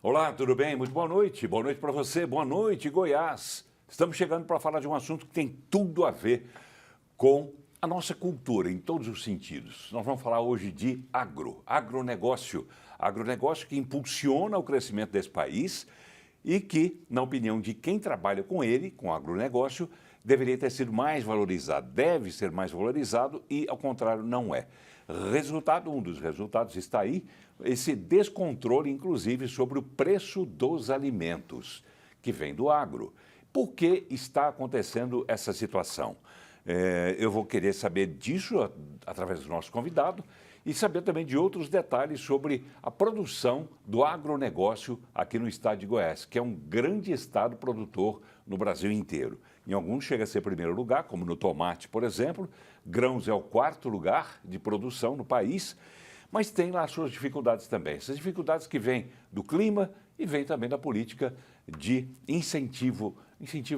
Olá, tudo bem? Muito boa noite. Boa noite para você. Boa noite, Goiás. Estamos chegando para falar de um assunto que tem tudo a ver com a nossa cultura, em todos os sentidos. Nós vamos falar hoje de agronegócio. Agronegócio que impulsiona o crescimento desse país e que, na opinião de quem trabalha com ele, com agronegócio, deveria ter sido mais valorizado, deve ser mais valorizado e, ao contrário, não é. Um dos resultados está aí, esse descontrole, inclusive, sobre o preço dos alimentos, que vem do agro. Por que está acontecendo essa situação? Eu vou querer saber disso através do nosso convidado e saber também de outros detalhes sobre a produção do agronegócio aqui no estado de Goiás, que é um grande estado produtor no Brasil inteiro. Em alguns chega a ser primeiro lugar, como no tomate, por exemplo. Grãos é o quarto lugar de produção no país, mas tem lá suas dificuldades também. Essas dificuldades que vêm do clima e vêm também da política de incentivo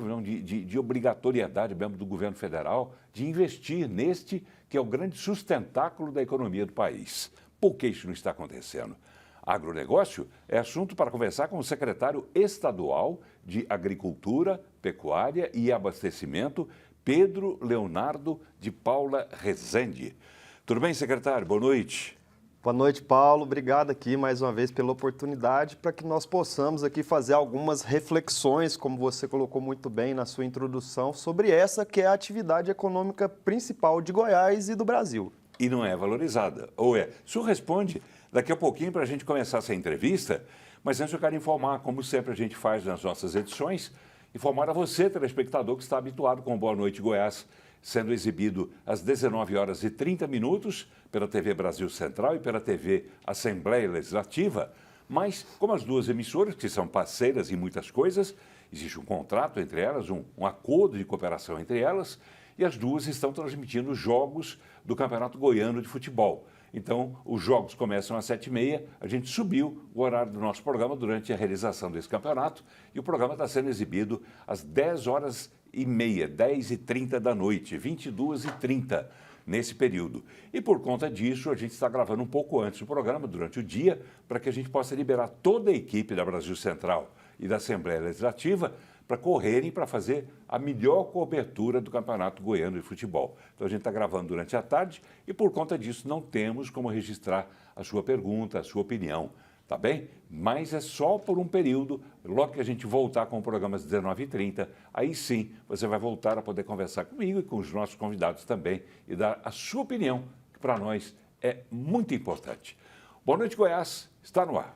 não, de obrigatoriedade mesmo do governo federal de investir neste que é o grande sustentáculo da economia do país. Por que isso não está acontecendo? Agronegócio é assunto para conversar com o secretário estadual de Agricultura, Pecuária e Abastecimento, Pedro Leonardo de Paula Rezende. Tudo bem, secretário? Boa noite. Boa noite, Paulo. Obrigado aqui mais uma vez pela oportunidade para que nós possamos aqui fazer algumas reflexões, como você colocou muito bem na sua introdução, sobre essa que é a atividade econômica principal de Goiás e do Brasil. E não é valorizada, ou é? O senhor responde daqui a pouquinho para a gente começar essa entrevista, mas antes eu quero informar, como sempre a gente faz nas nossas edições, informar a você, telespectador, que está habituado com o Boa Noite Goiás, sendo exibido às 19h30 pela TV Brasil Central e pela TV Assembleia Legislativa. Mas, como as duas emissoras, que são parceiras em muitas coisas, existe um contrato entre elas, um acordo de cooperação entre elas, e as duas estão transmitindo os jogos do Campeonato Goiano de Futebol. Então, os jogos começam às 7h30, a gente subiu o horário do nosso programa durante a realização desse campeonato e o programa está sendo exibido às 10h30, 10h30 da noite, 22h30, nesse período. E por conta disso, a gente está gravando um pouco antes o programa, durante o dia, para que a gente possa liberar toda a equipe da Brasil Central e da Assembleia Legislativa para correrem para fazer a melhor cobertura do Campeonato Goiano de Futebol. Então a gente está gravando durante a tarde e por conta disso não temos como registrar a sua pergunta, a sua opinião, tá bem? Mas é só por um período, logo que a gente voltar com o programa às 19h30, aí sim você vai voltar a poder conversar comigo e com os nossos convidados também e dar a sua opinião, que para nós é muito importante. Boa noite, Goiás, está no ar.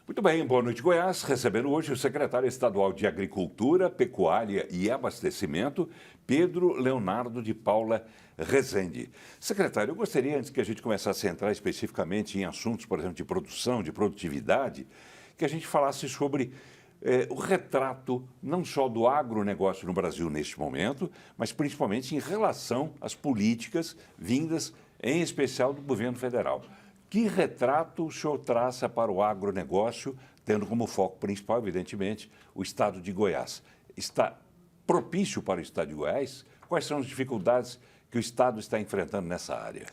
Muito bem, boa noite, Goiás. Recebendo hoje o secretário estadual de Agricultura, Pecuária e Abastecimento, Pedro Leonardo de Paula Rezende. Secretário, eu gostaria, antes que a gente começasse a entrar especificamente em assuntos, por exemplo, de produção, de produtividade, que a gente falasse sobre o retrato não só do agronegócio no Brasil neste momento, mas principalmente em relação às políticas vindas, em especial do governo federal. Que retrato o senhor traça para o agronegócio, tendo como foco principal, evidentemente, o estado de Goiás? Está propício para o estado de Goiás? Quais são as dificuldades que o estado está enfrentando nessa área?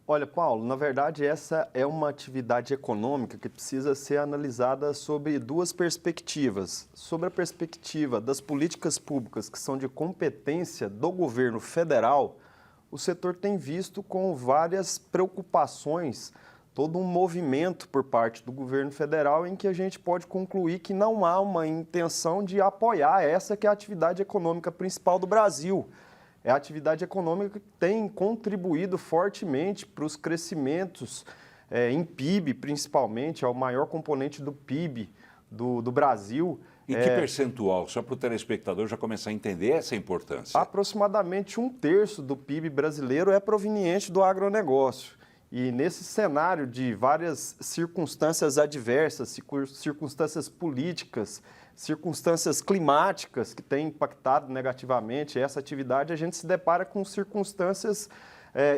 Olha, Paulo, na verdade essa é uma atividade econômica que precisa ser analisada sobre duas perspectivas. Sobre a perspectiva das políticas públicas que são de competência do governo federal, o setor tem visto com várias preocupações todo um movimento por parte do governo federal em que a gente pode concluir que não há uma intenção de apoiar essa que é a atividade econômica principal do Brasil. É a atividade econômica que tem contribuído fortemente para os crescimentos em PIB, principalmente, é o maior componente do PIB do Brasil. E que percentual, só para o telespectador já começar a entender essa importância? Aproximadamente 1/3 do PIB brasileiro é proveniente do agronegócio. E nesse cenário de várias circunstâncias adversas, circunstâncias políticas, circunstâncias climáticas que têm impactado negativamente essa atividade, a gente se depara com circunstâncias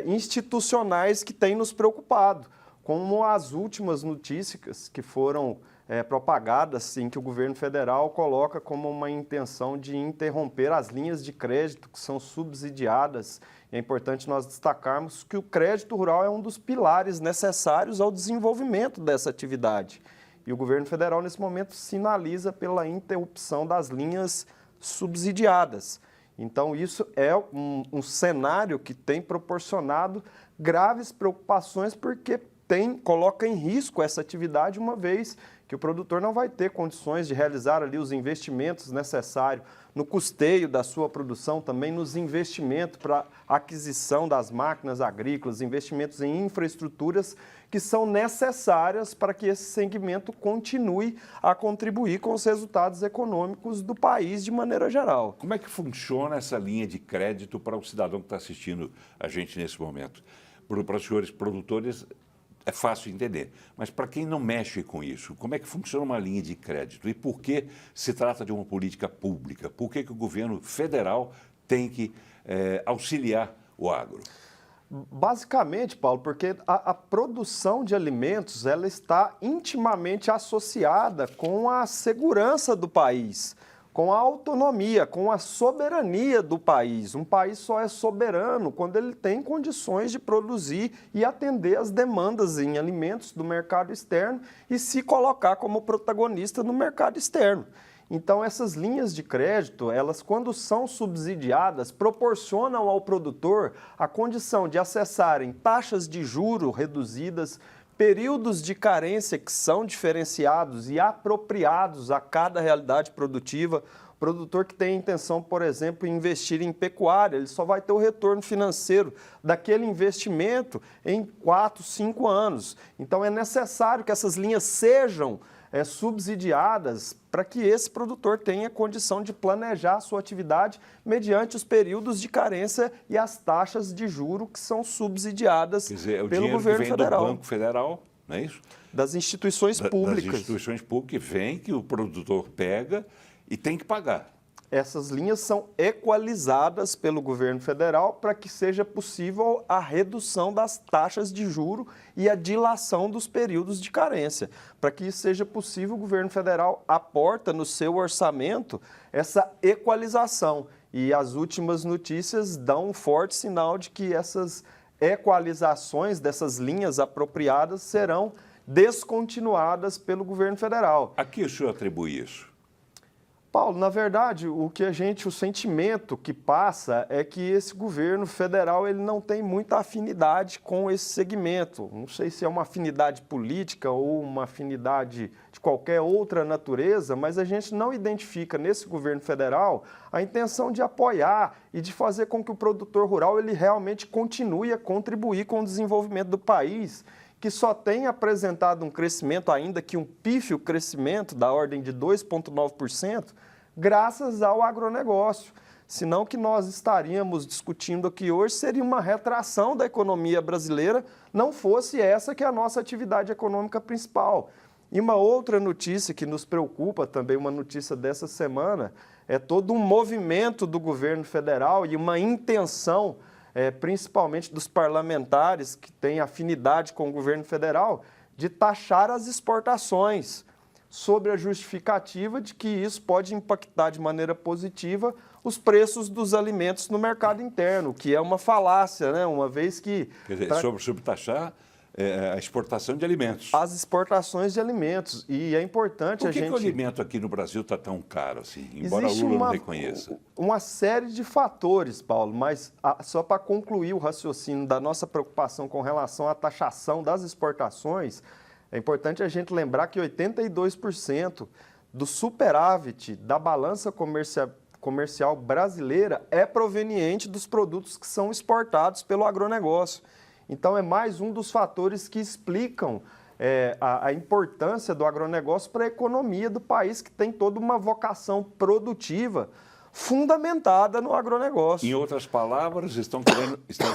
institucionais que têm nos preocupado. como as últimas notícias que foram propagadas, em que o governo federal coloca como uma intenção de interromper as linhas de crédito que são subsidiadas. É importante nós destacarmos que o crédito rural é um dos pilares necessários ao desenvolvimento dessa atividade. E o governo federal, nesse momento, sinaliza pela interrupção das linhas subsidiadas. Então, isso é um cenário que tem proporcionado graves preocupações, porque coloca em risco essa atividade, uma vez que o produtor não vai ter condições de realizar ali os investimentos necessários no custeio da sua produção, também nos investimentos para aquisição das máquinas agrícolas, investimentos em infraestruturas que são necessárias para que esse segmento continue a contribuir com os resultados econômicos do país de maneira geral. Como é que funciona essa linha de crédito para o cidadão que está assistindo a gente nesse momento? Para os senhores produtores é fácil entender, mas para quem não mexe com isso, como é que funciona uma linha de crédito e por que se trata de uma política pública? Por que o governo federal tem que auxiliar o agro? Basicamente, Paulo, porque a produção de alimentos ela está intimamente associada com a segurança do país, com a autonomia, com a soberania do país. Um país só é soberano quando ele tem condições de produzir e atender as demandas em alimentos do mercado externo e se colocar como protagonista no mercado externo. Então, essas linhas de crédito, elas, quando são subsidiadas, proporcionam ao produtor a condição de acessarem taxas de juros reduzidas, períodos de carência que são diferenciados e apropriados a cada realidade produtiva. O produtor que tem a intenção, por exemplo, em investir em pecuária, ele só vai ter o retorno financeiro daquele investimento em 4, 5 anos. Então, é necessário que essas linhas sejam subsidiadas para que esse produtor tenha condição de planejar a sua atividade mediante os períodos de carência e as taxas de juro que são subsidiadas pelo governo federal. Do Banco Federal, não é isso? Das instituições públicas. Das instituições públicas que vem, que o produtor pega e tem que pagar. Essas linhas são equalizadas pelo governo federal para que seja possível a redução das taxas de juro e a dilação dos períodos de carência. Para que isso seja possível, o governo federal aporta no seu orçamento essa equalização. E as últimas notícias dão um forte sinal de que essas equalizações dessas linhas apropriadas serão descontinuadas pelo governo federal. A que o senhor atribui isso? Paulo, na verdade, o sentimento que passa é que esse governo federal ele não tem muita afinidade com esse segmento. Não sei se é uma afinidade política ou uma afinidade de qualquer outra natureza, mas a gente não identifica nesse governo federal a intenção de apoiar e de fazer com que o produtor rural ele realmente continue a contribuir com o desenvolvimento do país, que só tem apresentado um crescimento, ainda que um pífio crescimento da ordem de 2,9%, graças ao agronegócio. Senão o que nós estaríamos discutindo aqui hoje seria uma retração da economia brasileira, não fosse essa que é a nossa atividade econômica principal. E uma outra notícia que nos preocupa também, uma notícia dessa semana, é todo um movimento do governo federal e uma intenção principalmente dos parlamentares que têm afinidade com o governo federal, de taxar as exportações, sob a justificativa de que isso pode impactar de maneira positiva os preços dos alimentos no mercado interno, o que é uma falácia, né? Uma vez que... Quer dizer, sobre taxar a exportação de alimentos. As exportações de alimentos. E é importante Por que o alimento aqui no Brasil está tão caro assim, embora Existe Lula não reconheça? Uma série de fatores, Paulo, mas só para concluir o raciocínio da nossa preocupação com relação à taxação das exportações, é importante a gente lembrar que 82% do superávit da balança comercial brasileira é proveniente dos produtos que são exportados pelo agronegócio. Então, é mais um dos fatores que explicam a importância do agronegócio para a economia do país, que tem toda uma vocação produtiva fundamentada no agronegócio. Em outras palavras, estão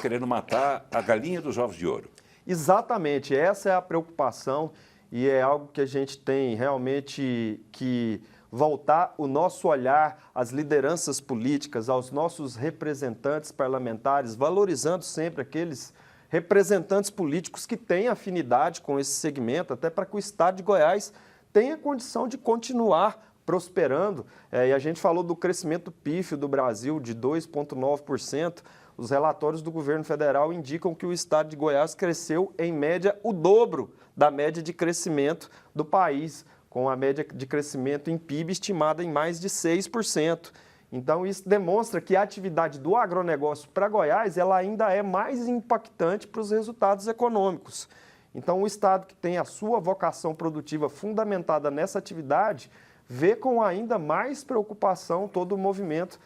querendo matar a galinha dos ovos de ouro. Exatamente, essa é a preocupação e é algo que a gente tem realmente que voltar o nosso olhar às lideranças políticas, aos nossos representantes parlamentares, valorizando sempre aqueles representantes políticos que têm afinidade com esse segmento, até para que o Estado de Goiás tenha condição de continuar prosperando. E a gente falou do crescimento pífio do Brasil de 2,9%. Os relatórios do governo federal indicam que o Estado de Goiás cresceu, em média, o dobro da média de crescimento do país, com a média de crescimento em PIB estimada em mais de 6%. Então, isso demonstra que a atividade do agronegócio para Goiás ela ainda é mais impactante para os resultados econômicos. Então, o Estado que tem a sua vocação produtiva fundamentada nessa atividade vê com ainda mais preocupação todo o movimento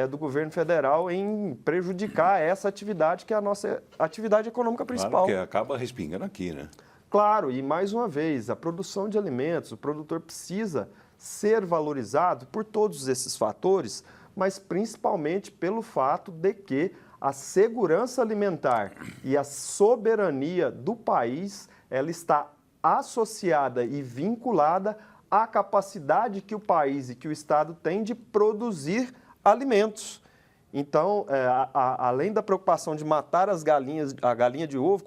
do governo federal em prejudicar essa atividade que é a nossa atividade econômica principal. Claro, que acaba respingando aqui, né? Claro, e mais uma vez, a produção de alimentos, o produtor precisa ser valorizado por todos esses fatores, mas principalmente pelo fato de que a segurança alimentar e a soberania do país, ela está associada e vinculada à capacidade que o país e que o Estado tem de produzir alimentos. Então, além da preocupação de matar as galinhas, a galinha de ovo,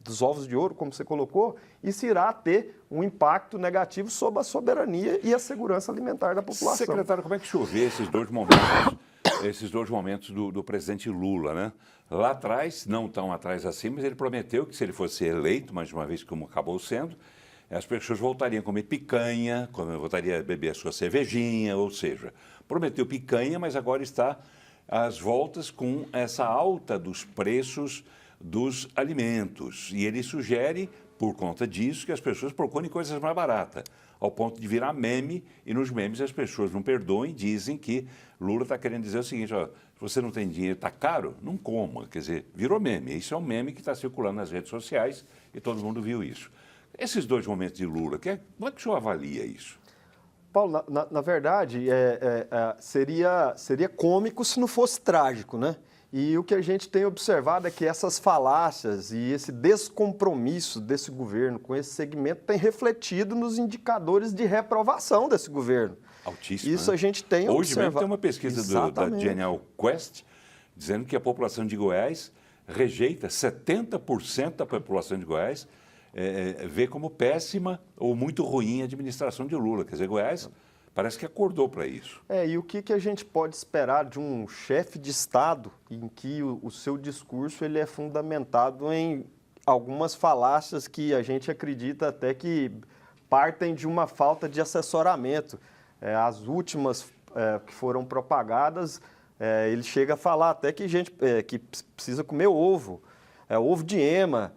dos ovos de ouro, como você colocou, isso irá ter um impacto negativo sobre a soberania e a segurança alimentar da população. Secretário, como é que o senhor vê esses dois momentos do presidente Lula, né? Lá atrás, não tão atrás assim, mas ele prometeu que se ele fosse eleito, mais uma vez como acabou sendo, as pessoas voltariam a comer picanha, voltariam a beber a sua cervejinha, ou seja, prometeu picanha, mas agora está às voltas com essa alta dos preços dos alimentos. E ele sugere, por conta disso, que as pessoas procurem coisas mais baratas, ao ponto de virar meme, e nos memes as pessoas não perdoam e dizem que Lula está querendo dizer o seguinte, ó, se você não tem dinheiro, está caro, não coma. Quer dizer, virou meme. Isso é um meme que está circulando nas redes sociais e todo mundo viu isso. Esses dois momentos de Lula, como é que o senhor avalia isso? Paulo, na verdade, seria cômico se não fosse trágico, né? E o que a gente tem observado é que essas falácias e esse descompromisso desse governo com esse segmento tem refletido nos indicadores de reprovação desse governo. Altíssimo. Isso, né? A gente tem observado. Hoje mesmo tem uma pesquisa da Genial Quest dizendo que a população de Goiás rejeita, 70% da população de Goiás vê como péssima ou muito ruim a administração de Lula. Quer dizer, Goiás parece que acordou para isso. E o que a gente pode esperar de um chefe de Estado em que o seu discurso ele é fundamentado em algumas falácias que a gente acredita até que partem de uma falta de assessoramento. As últimas que foram propagadas, ele chega a falar até que que precisa comer ovo, ovo de ema.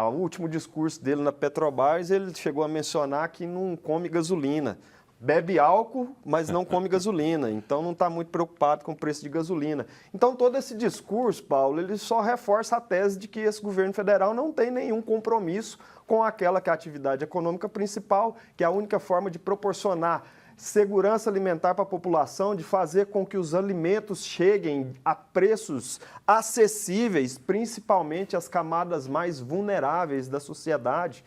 O último discurso dele na Petrobras, ele chegou a mencionar que não come gasolina. Bebe álcool, mas não come gasolina, então não está muito preocupado com o preço de gasolina. Então, todo esse discurso, Paulo, ele só reforça a tese de que esse governo federal não tem nenhum compromisso com aquela que é a atividade econômica principal, que é a única forma de proporcionar segurança alimentar para a população, de fazer com que os alimentos cheguem a preços acessíveis, principalmente às camadas mais vulneráveis da sociedade.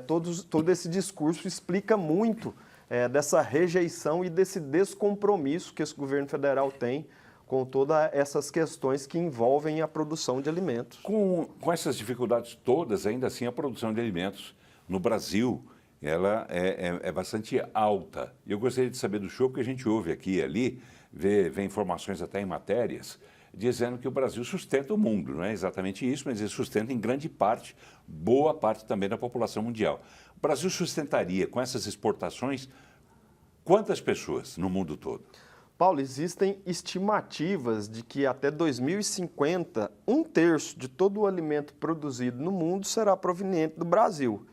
Todo esse discurso explica muito dessa rejeição e desse descompromisso que esse governo federal tem com todas essas questões que envolvem a produção de alimentos. Com essas dificuldades todas, ainda assim, a produção de alimentos no Brasil ela é bastante alta. E eu gostaria de saber do senhor, porque a gente ouve aqui e ali, vê informações até em matérias, dizendo que o Brasil sustenta o mundo. Não é exatamente isso, mas ele sustenta em grande parte, boa parte também da população mundial. O Brasil sustentaria, com essas exportações, quantas pessoas no mundo todo? Paulo, existem estimativas de que até 2050, 1/3 de todo o alimento produzido no mundo será proveniente do Brasil.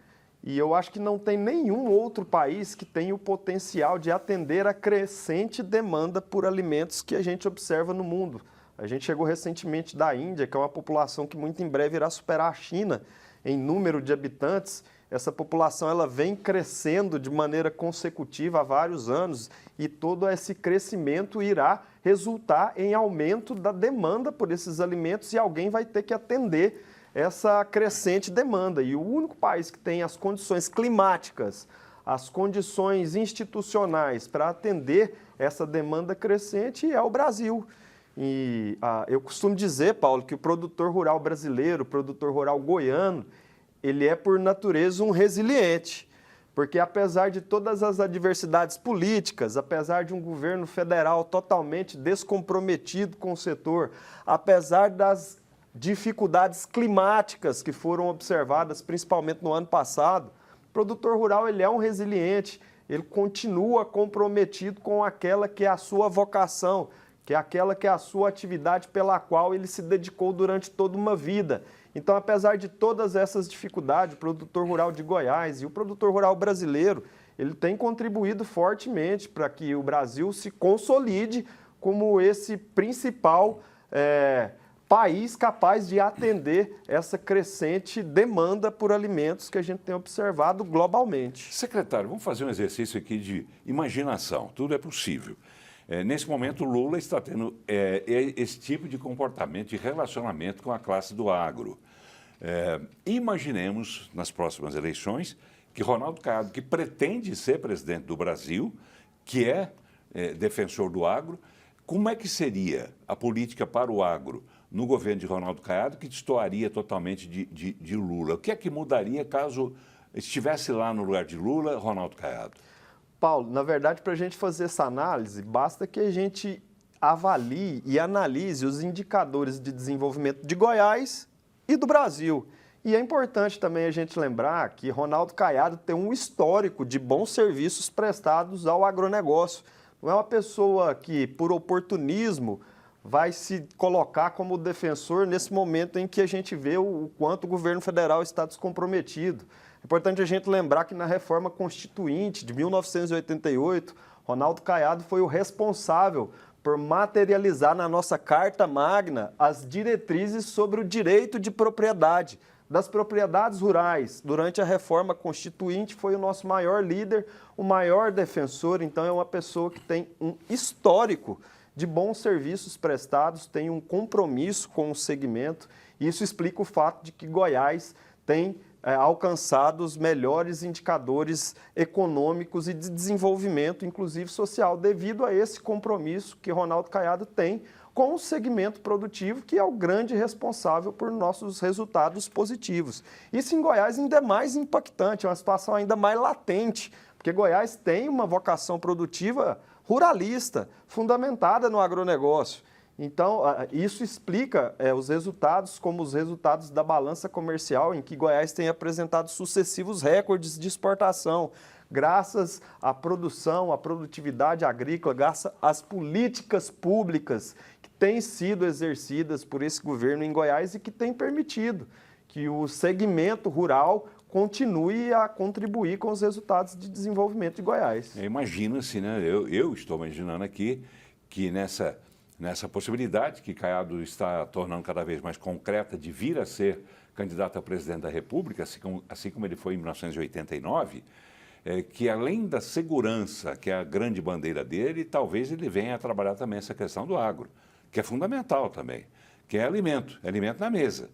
E eu acho que não tem nenhum outro país que tenha o potencial de atender a crescente demanda por alimentos que a gente observa no mundo. A gente chegou recentemente da Índia, que é uma população que muito em breve irá superar a China em número de habitantes. Essa população ela vem crescendo de maneira consecutiva há vários anos e todo esse crescimento irá resultar em aumento da demanda por esses alimentos e alguém vai ter que atender essa crescente demanda. E o único país que tem as condições climáticas, as condições institucionais para atender essa demanda crescente é o Brasil. Eu costumo dizer, Paulo, que o produtor rural brasileiro, o produtor rural goiano, ele é por natureza um resiliente. Porque apesar de todas as adversidades políticas, apesar de um governo federal totalmente descomprometido com o setor, apesar das dificuldades climáticas que foram observadas, principalmente no ano passado, o produtor rural ele é um resiliente, ele continua comprometido com aquela que é a sua vocação, que é aquela que é a sua atividade pela qual ele se dedicou durante toda uma vida. Então, apesar de todas essas dificuldades, o produtor rural de Goiás e o produtor rural brasileiro, ele tem contribuído fortemente para que o Brasil se consolide como esse principal país capaz de atender essa crescente demanda por alimentos que a gente tem observado globalmente. Secretário, vamos fazer um exercício aqui de imaginação. Tudo é possível. Nesse momento, o Lula está tendo esse tipo de comportamento, de relacionamento com a classe do agro. Imaginemos, nas próximas eleições, que Ronaldo Caiado, que pretende ser presidente do Brasil, que é defensor do agro, como é que seria a política para o agro no governo de Ronaldo Caiado, que destoaria totalmente de Lula? O que é que mudaria caso estivesse lá no lugar de Lula, Ronaldo Caiado? Paulo, na verdade, para a gente fazer essa análise, basta que a gente avalie e analise os indicadores de desenvolvimento de Goiás e do Brasil. E é importante também a gente lembrar que Ronaldo Caiado tem um histórico de bons serviços prestados ao agronegócio. Não é uma pessoa que, por oportunismo, vai se colocar como defensor nesse momento em que a gente vê o quanto o governo federal está descomprometido. É importante a gente lembrar que na reforma constituinte de 1988, Ronaldo Caiado foi o responsável por materializar na nossa Carta Magna as diretrizes sobre o direito de propriedade das propriedades rurais. Durante a reforma constituinte foi o nosso maior líder, o maior defensor, então é uma pessoa que tem um histórico de bons serviços prestados, tem um compromisso com o segmento, e isso explica o fato de que Goiás tem alcançado os melhores indicadores econômicos e de desenvolvimento, inclusive social, devido a esse compromisso que Ronaldo Caiado tem com o segmento produtivo, que é o grande responsável por nossos resultados positivos. Isso em Goiás ainda é mais impactante, é uma situação ainda mais latente, porque Goiás tem uma vocação produtiva ruralista, fundamentada no agronegócio. Então, isso explica os resultados, como os resultados da balança comercial, em que Goiás tem apresentado sucessivos recordes de exportação, graças à produção, à produtividade agrícola, graças às políticas públicas que têm sido exercidas por esse governo em Goiás e que têm permitido que o segmento rural continue a contribuir com os resultados de desenvolvimento de Goiás. Imagina-se, né? Eu estou imaginando aqui que nessa possibilidade que Caiado está tornando cada vez mais concreta de vir a ser candidato a presidente da República, assim como ele foi em 1989, que além da segurança, que é a grande bandeira dele, talvez ele venha a trabalhar também essa questão do agro, que é fundamental também, que é alimento na mesa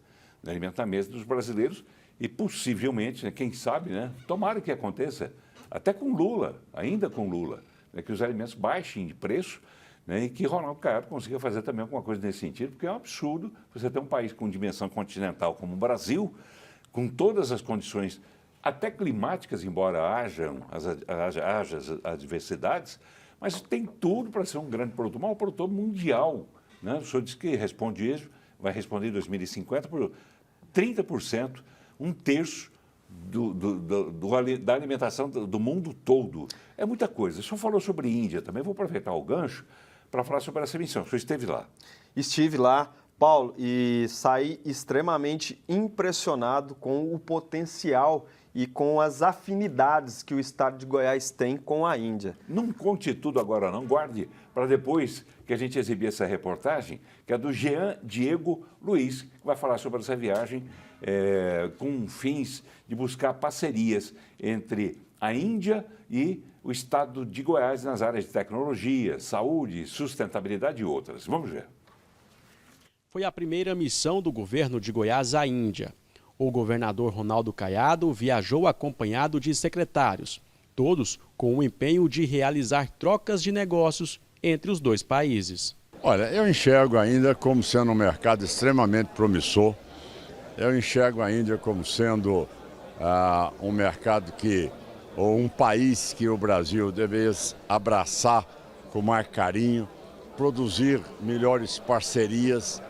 dos brasileiros e possivelmente, né, quem sabe, né, tomara que aconteça, até com Lula, ainda com Lula, né, que os alimentos baixem de preço, né, e que Ronaldo Caiado consiga fazer também alguma coisa nesse sentido, porque é um absurdo você ter um país com dimensão continental como o Brasil, com todas as condições, até climáticas, embora hajam as adversidades, mas tem tudo para ser um grande produtor, um produtor mundial. Né? O senhor disse que vai responder em 2050 por 30%, um terço da alimentação do mundo todo. É muita coisa. O senhor falou sobre Índia também, vou aproveitar o gancho para falar sobre essa missão. O senhor esteve lá? Estive lá, Paulo, e saí extremamente impressionado com o potencial e com as afinidades que o estado de Goiás tem com a Índia. Não conte tudo agora não, guarde para depois que a gente exibir essa reportagem, que é do Jean Diego Luiz, que vai falar sobre essa viagem com fins de buscar parcerias entre a Índia e o estado de Goiás nas áreas de tecnologia, saúde, sustentabilidade e outras. Vamos ver. Foi a primeira missão do governo de Goiás à Índia. O governador Ronaldo Caiado viajou acompanhado de secretários, todos com o empenho de realizar trocas de negócios entre os dois países. Olha, eu enxergo ainda como sendo um mercado extremamente promissor. Eu enxergo a Índia como sendo um mercado ou um país que o Brasil deveria abraçar com mais carinho, produzir melhores parcerias.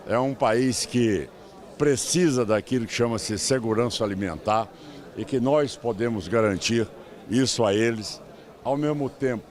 É um país que precisa daquilo que chama-se segurança alimentar e que nós podemos garantir isso a eles. Ao mesmo tempo,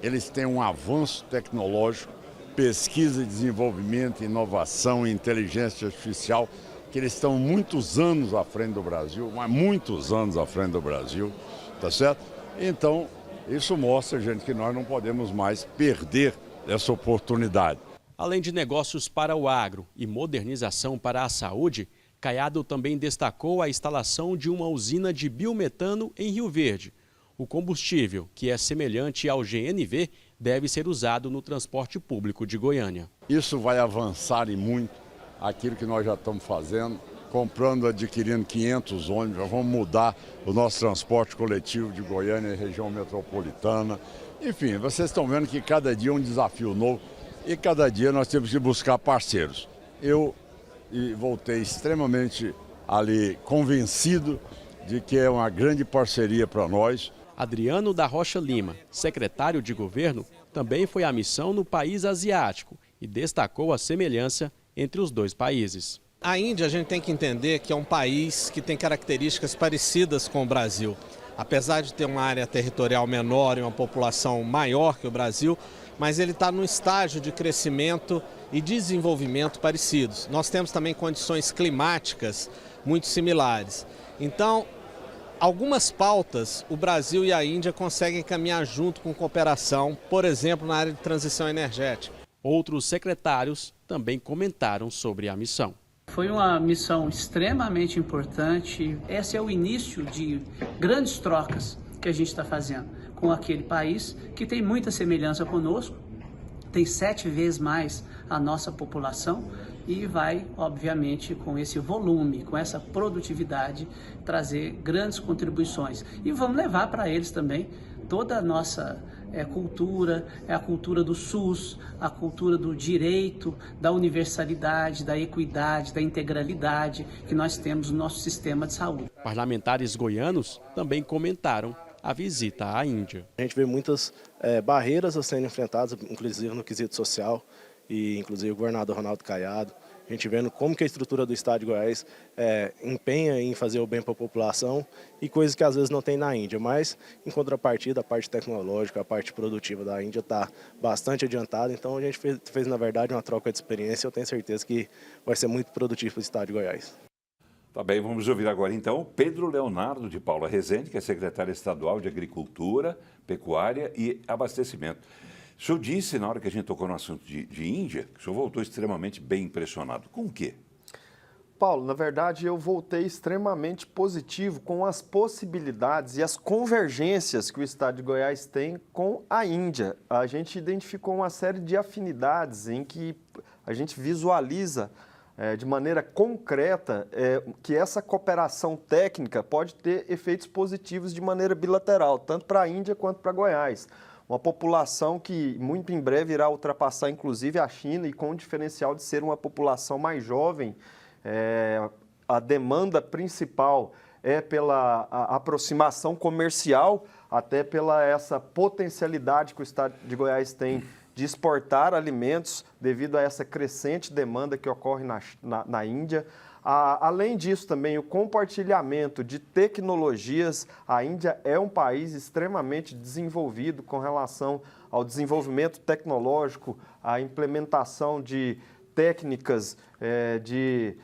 eles têm um avanço tecnológico, pesquisa e desenvolvimento, inovação e inteligência artificial, que eles estão muitos anos à frente do Brasil, mas muitos anos à frente do Brasil, tá certo? Então, isso mostra, gente, que nós não podemos mais perder essa oportunidade. Além de negócios para o agro e modernização para a saúde, Caiado também destacou a instalação de uma usina de biometano em Rio Verde. O combustível, que é semelhante ao GNV, deve ser usado no transporte público de Goiânia. Isso vai avançar e muito aquilo que nós já estamos fazendo, comprando, adquirindo 500 ônibus, já vamos mudar o nosso transporte coletivo de Goiânia e região metropolitana. Enfim, vocês estão vendo que cada dia é um desafio novo e cada dia nós temos que buscar parceiros. Eu voltei extremamente convencido de que é uma grande parceria para nós. Adriano da Rocha Lima, secretário de governo, também foi à missão no país asiático e destacou a semelhança entre os dois países. A Índia, a gente tem que entender que é um país que tem características parecidas com o Brasil. Apesar de ter uma área territorial menor e uma população maior que o Brasil, mas ele está num estágio de crescimento e desenvolvimento parecidos. Nós temos também condições climáticas muito similares. Então, algumas pautas o Brasil e a Índia conseguem caminhar junto com cooperação, por exemplo, na área de transição energética. Outros secretários também comentaram sobre a missão. Foi uma missão extremamente importante. Esse é o início de grandes trocas que a gente está fazendo com aquele país que tem muita semelhança conosco, tem 7 vezes mais a nossa população e vai, obviamente, com esse volume, com essa produtividade, trazer grandes contribuições. E vamos levar para eles também toda a nossa cultura, a cultura do SUS, a cultura do direito, da universalidade, da equidade, da integralidade que nós temos no nosso sistema de saúde. Parlamentares goianos também comentaram a visita à Índia. A gente vê muitas barreiras a serem enfrentadas, inclusive no quesito social, e inclusive o governador Ronaldo Caiado. A gente vendo como que a estrutura do Estado de Goiás empenha em fazer o bem para a população e coisas que às vezes não tem na Índia. Mas, em contrapartida, a parte tecnológica, a parte produtiva da Índia está bastante adiantada. Então, a gente fez, na verdade, uma troca de experiência. Eu tenho certeza que vai ser muito produtivo para o Estado de Goiás. Tá bem, vamos ouvir agora, então, Pedro Leonardo de Paula Rezende, que é secretário estadual de Agricultura, Pecuária e Abastecimento. O senhor disse, na hora que a gente tocou no assunto de Índia, que o senhor voltou extremamente bem impressionado. Com o quê? Paulo, na verdade, eu voltei extremamente positivo com as possibilidades e as convergências que o Estado de Goiás tem com a Índia. A gente identificou uma série de afinidades em que a gente visualiza de maneira concreta que essa cooperação técnica pode ter efeitos positivos de maneira bilateral, tanto para a Índia quanto para Goiás. Uma população que muito em breve irá ultrapassar inclusive a China e com o diferencial de ser uma população mais jovem. A demanda principal é pela aproximação comercial, até pela essa potencialidade que o Estado de Goiás tem de exportar alimentos devido a essa crescente demanda que ocorre na Índia. Além disso, também o compartilhamento de tecnologias. A Índia é um país extremamente desenvolvido com relação ao desenvolvimento tecnológico, à implementação de técnicas de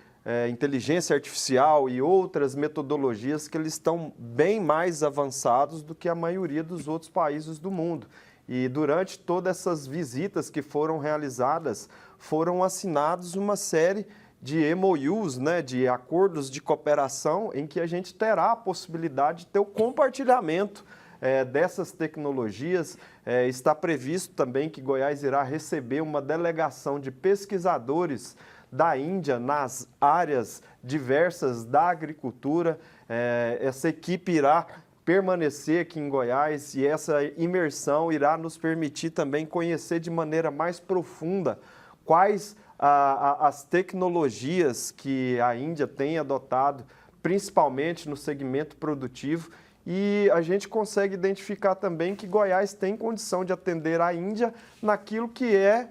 inteligência artificial e outras metodologias que eles estão bem mais avançados do que a maioria dos outros países do mundo. E durante todas essas visitas que foram realizadas, foram assinados uma série de MOUs, de acordos de cooperação, em que a gente terá a possibilidade de ter o compartilhamento dessas tecnologias. Está previsto também que Goiás irá receber uma delegação de pesquisadores da Índia nas áreas diversas da agricultura. Essa equipe irá permanecer aqui em Goiás e essa imersão irá nos permitir também conhecer de maneira mais profunda quais as tecnologias que a Índia tem adotado, principalmente no segmento produtivo, e a gente consegue identificar também que Goiás tem condição de atender a Índia naquilo que é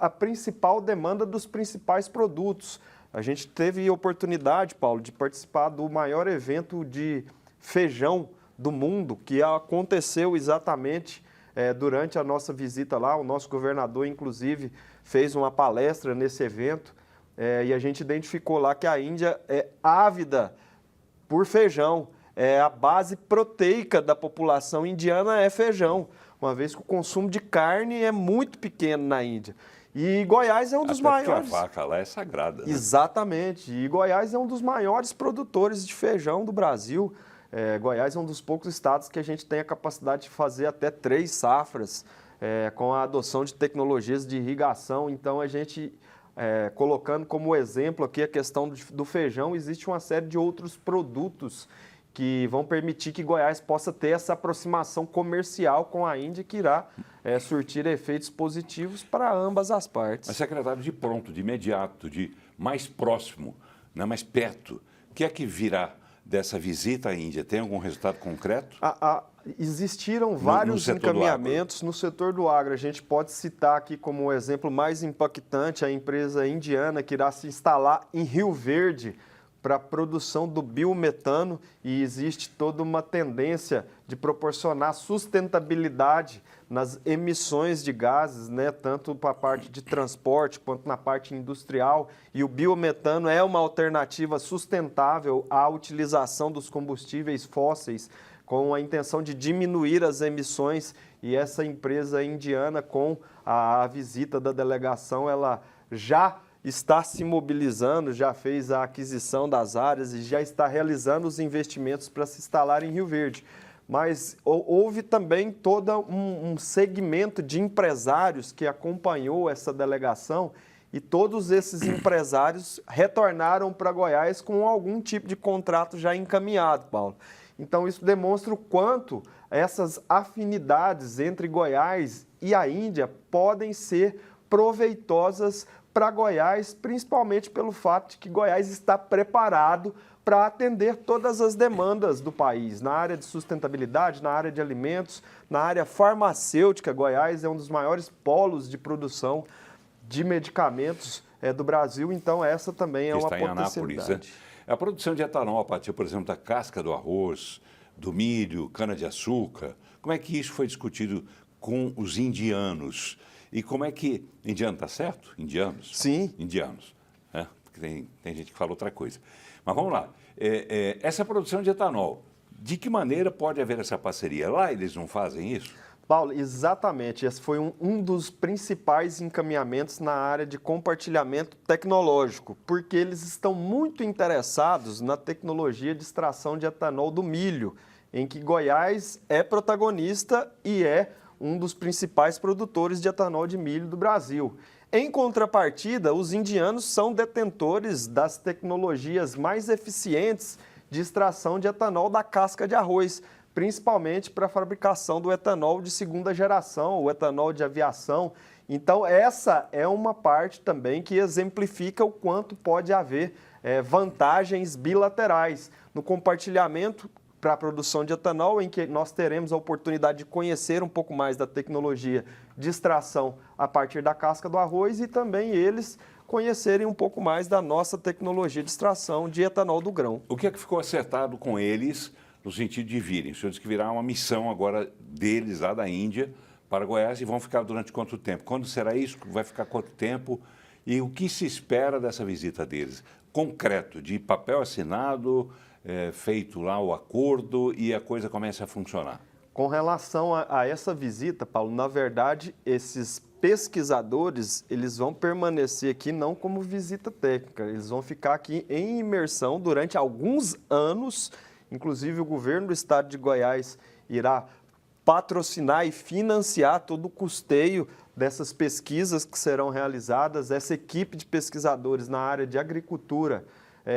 a principal demanda dos principais produtos. A gente teve oportunidade, Paulo, de participar do maior evento de feijão do mundo, que aconteceu exatamente durante a nossa visita lá. O nosso governador, inclusive, fez uma palestra nesse evento e a gente identificou lá que a Índia é ávida por feijão. A base proteica da população indiana é feijão, uma vez que o consumo de carne é muito pequeno na Índia. E Goiás é um dos maiores. A vaca lá é sagrada, né? Exatamente. E Goiás é um dos maiores produtores de feijão do Brasil. Goiás é um dos poucos estados que a gente tem a capacidade de fazer até 3 safras com a adoção de tecnologias de irrigação. Então, a gente, colocando como exemplo aqui a questão do feijão, existe uma série de outros produtos que vão permitir que Goiás possa ter essa aproximação comercial com a Índia, que irá surtir efeitos positivos para ambas as partes. Mas, secretário, de pronto, de imediato, de mais próximo, né, mais perto, o que é que virá dessa visita à Índia? Tem algum resultado concreto? Existiram vários encaminhamentos no setor do agro. A gente pode citar aqui como o exemplo mais impactante a empresa indiana que irá se instalar em Rio Verde, para a produção do biometano, e existe toda uma tendência de proporcionar sustentabilidade nas emissões de gases, né, tanto para a parte de transporte quanto na parte industrial, e o biometano é uma alternativa sustentável à utilização dos combustíveis fósseis, com a intenção de diminuir as emissões, e essa empresa indiana, com a visita da delegação, ela já está se mobilizando, já fez a aquisição das áreas e já está realizando os investimentos para se instalar em Rio Verde. Mas houve também todo um segmento de empresários que acompanhou essa delegação, e todos esses empresários retornaram para Goiás com algum tipo de contrato já encaminhado, Paulo. Então, isso demonstra o quanto essas afinidades entre Goiás e a Índia podem ser proveitosas para Goiás, principalmente pelo fato de que Goiás está preparado para atender todas as demandas do país, na área de sustentabilidade, na área de alimentos, na área farmacêutica. Goiás é um dos maiores polos de produção de medicamentos do Brasil, então essa também é uma potencialidade. Anápolis, né? A produção de etanol a partir, por exemplo, da casca do arroz, do milho, cana-de-açúcar, como é que isso foi discutido com os indianos? E como é que... Indiano, está certo? Indianos? Sim. Indianos. Porque tem gente que fala outra coisa. Mas vamos lá. Essa produção de etanol, de que maneira pode haver essa parceria? Lá eles não fazem isso? Paulo, exatamente. Esse foi um dos principais encaminhamentos na área de compartilhamento tecnológico, porque eles estão muito interessados na tecnologia de extração de etanol do milho, em que Goiás é protagonista e é um dos principais produtores de etanol de milho do Brasil. Em contrapartida, os indianos são detentores das tecnologias mais eficientes de extração de etanol da casca de arroz, principalmente para a fabricação do etanol de segunda geração, o etanol de aviação. Então, essa é uma parte também que exemplifica o quanto pode haver vantagens bilaterais no compartilhamento para a produção de etanol, em que nós teremos a oportunidade de conhecer um pouco mais da tecnologia de extração a partir da casca do arroz, e também eles conhecerem um pouco mais da nossa tecnologia de extração de etanol do grão. O que é que ficou acertado com eles no sentido de virem? O senhor disse que virá uma missão agora deles lá da Índia para Goiás, e vão ficar durante quanto tempo? Quando será isso? Vai ficar quanto tempo? E o que se espera dessa visita deles? Concreto, de papel assinado, feito lá o acordo e a coisa começa a funcionar. Com relação a essa visita, Paulo, na verdade, esses pesquisadores, eles vão permanecer aqui não como visita técnica, eles vão ficar aqui em imersão durante alguns anos. Inclusive, o governo do estado de Goiás irá patrocinar e financiar todo o custeio dessas pesquisas que serão realizadas. Essa equipe de pesquisadores na área de agricultura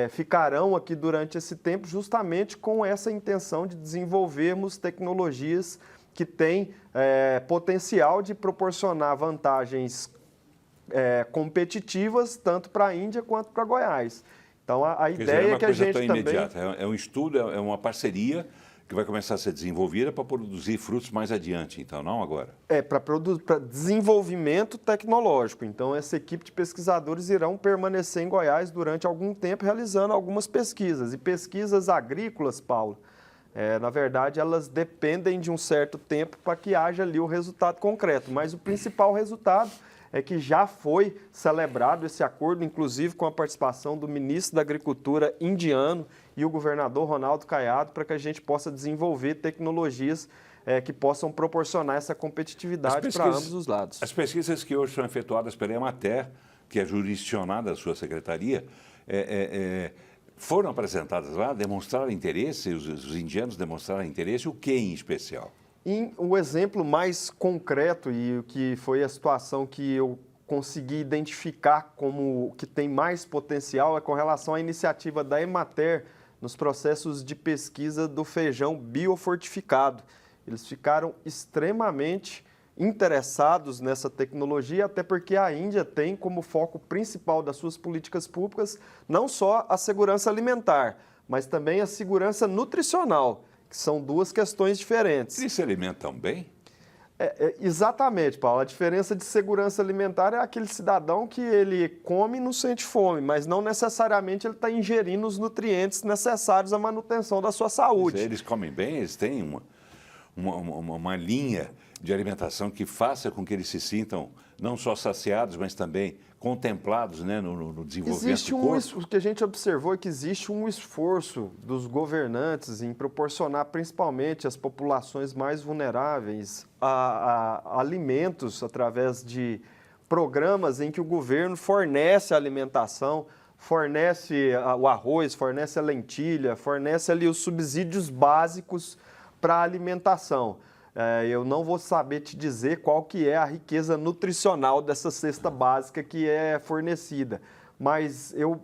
ficarão aqui durante esse tempo justamente com essa intenção de desenvolvermos tecnologias que têm potencial de proporcionar vantagens competitivas tanto para a Índia quanto para Goiás. Então, a ideia é que a gente também... imediata, é um estudo, é uma parceria que vai começar a ser desenvolvida para produzir frutos mais adiante, então, não agora. Para desenvolvimento tecnológico. Então, essa equipe de pesquisadores irão permanecer em Goiás durante algum tempo realizando algumas pesquisas. E pesquisas agrícolas, Paulo, na verdade, elas dependem de um certo tempo para que haja ali o resultado concreto. Mas o principal resultado é que já foi celebrado esse acordo, inclusive com a participação do ministro da Agricultura indiano e o governador Ronaldo Caiado, para que a gente possa desenvolver tecnologias que possam proporcionar essa competitividade para ambos os lados. As pesquisas que hoje são efetuadas pela Emater, que é jurisdicionada da sua secretaria, foram apresentadas lá, demonstraram interesse, os indianos demonstraram interesse, o que em especial? O exemplo mais concreto e o que foi a situação que eu consegui identificar como que tem mais potencial é com relação à iniciativa da Emater nos processos de pesquisa do feijão biofortificado. Eles ficaram extremamente interessados nessa tecnologia, até porque a Índia tem como foco principal das suas políticas públicas não só a segurança alimentar, mas também a segurança nutricional, que são duas questões diferentes. Eles se alimentam bem? Exatamente, Paulo. A diferença de segurança alimentar é aquele cidadão que ele come e não sente fome, mas não necessariamente ele está ingerindo os nutrientes necessários à manutenção da sua saúde. Eles comem bem? Eles têm uma linha de alimentação que faça com que eles se sintam não só saciados, mas também contemplados, né, no desenvolvimento do corpo? O que a gente observou é que existe um esforço dos governantes em proporcionar principalmente às populações mais vulneráveis a alimentos através de programas em que o governo fornece a alimentação, fornece o arroz, fornece a lentilha, fornece ali os subsídios básicos para a alimentação. Eu não vou saber te dizer qual que é a riqueza nutricional dessa cesta básica que é fornecida, mas eu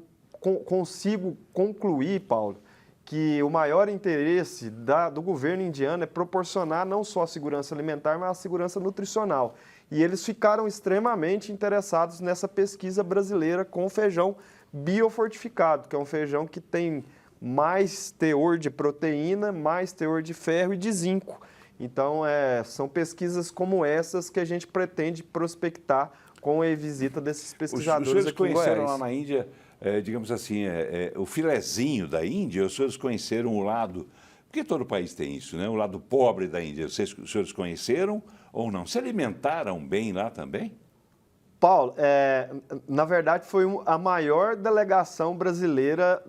consigo concluir, Paulo, que o maior interesse do governo indiano é proporcionar não só a segurança alimentar, mas a segurança nutricional. E eles ficaram extremamente interessados nessa pesquisa brasileira com o feijão biofortificado, que é um feijão que tem mais teor de proteína, mais teor de ferro e de zinco. Então, são pesquisas como essas que a gente pretende prospectar com a visita desses pesquisadores aqui em Goiás. Os senhores conheceram lá na Índia, digamos assim, o filezinho da Índia, os senhores conheceram o lado, porque todo país tem isso, né? O lado pobre da Índia. Os senhores conheceram ou não? Se alimentaram bem lá também? Paulo, na verdade foi a maior delegação brasileira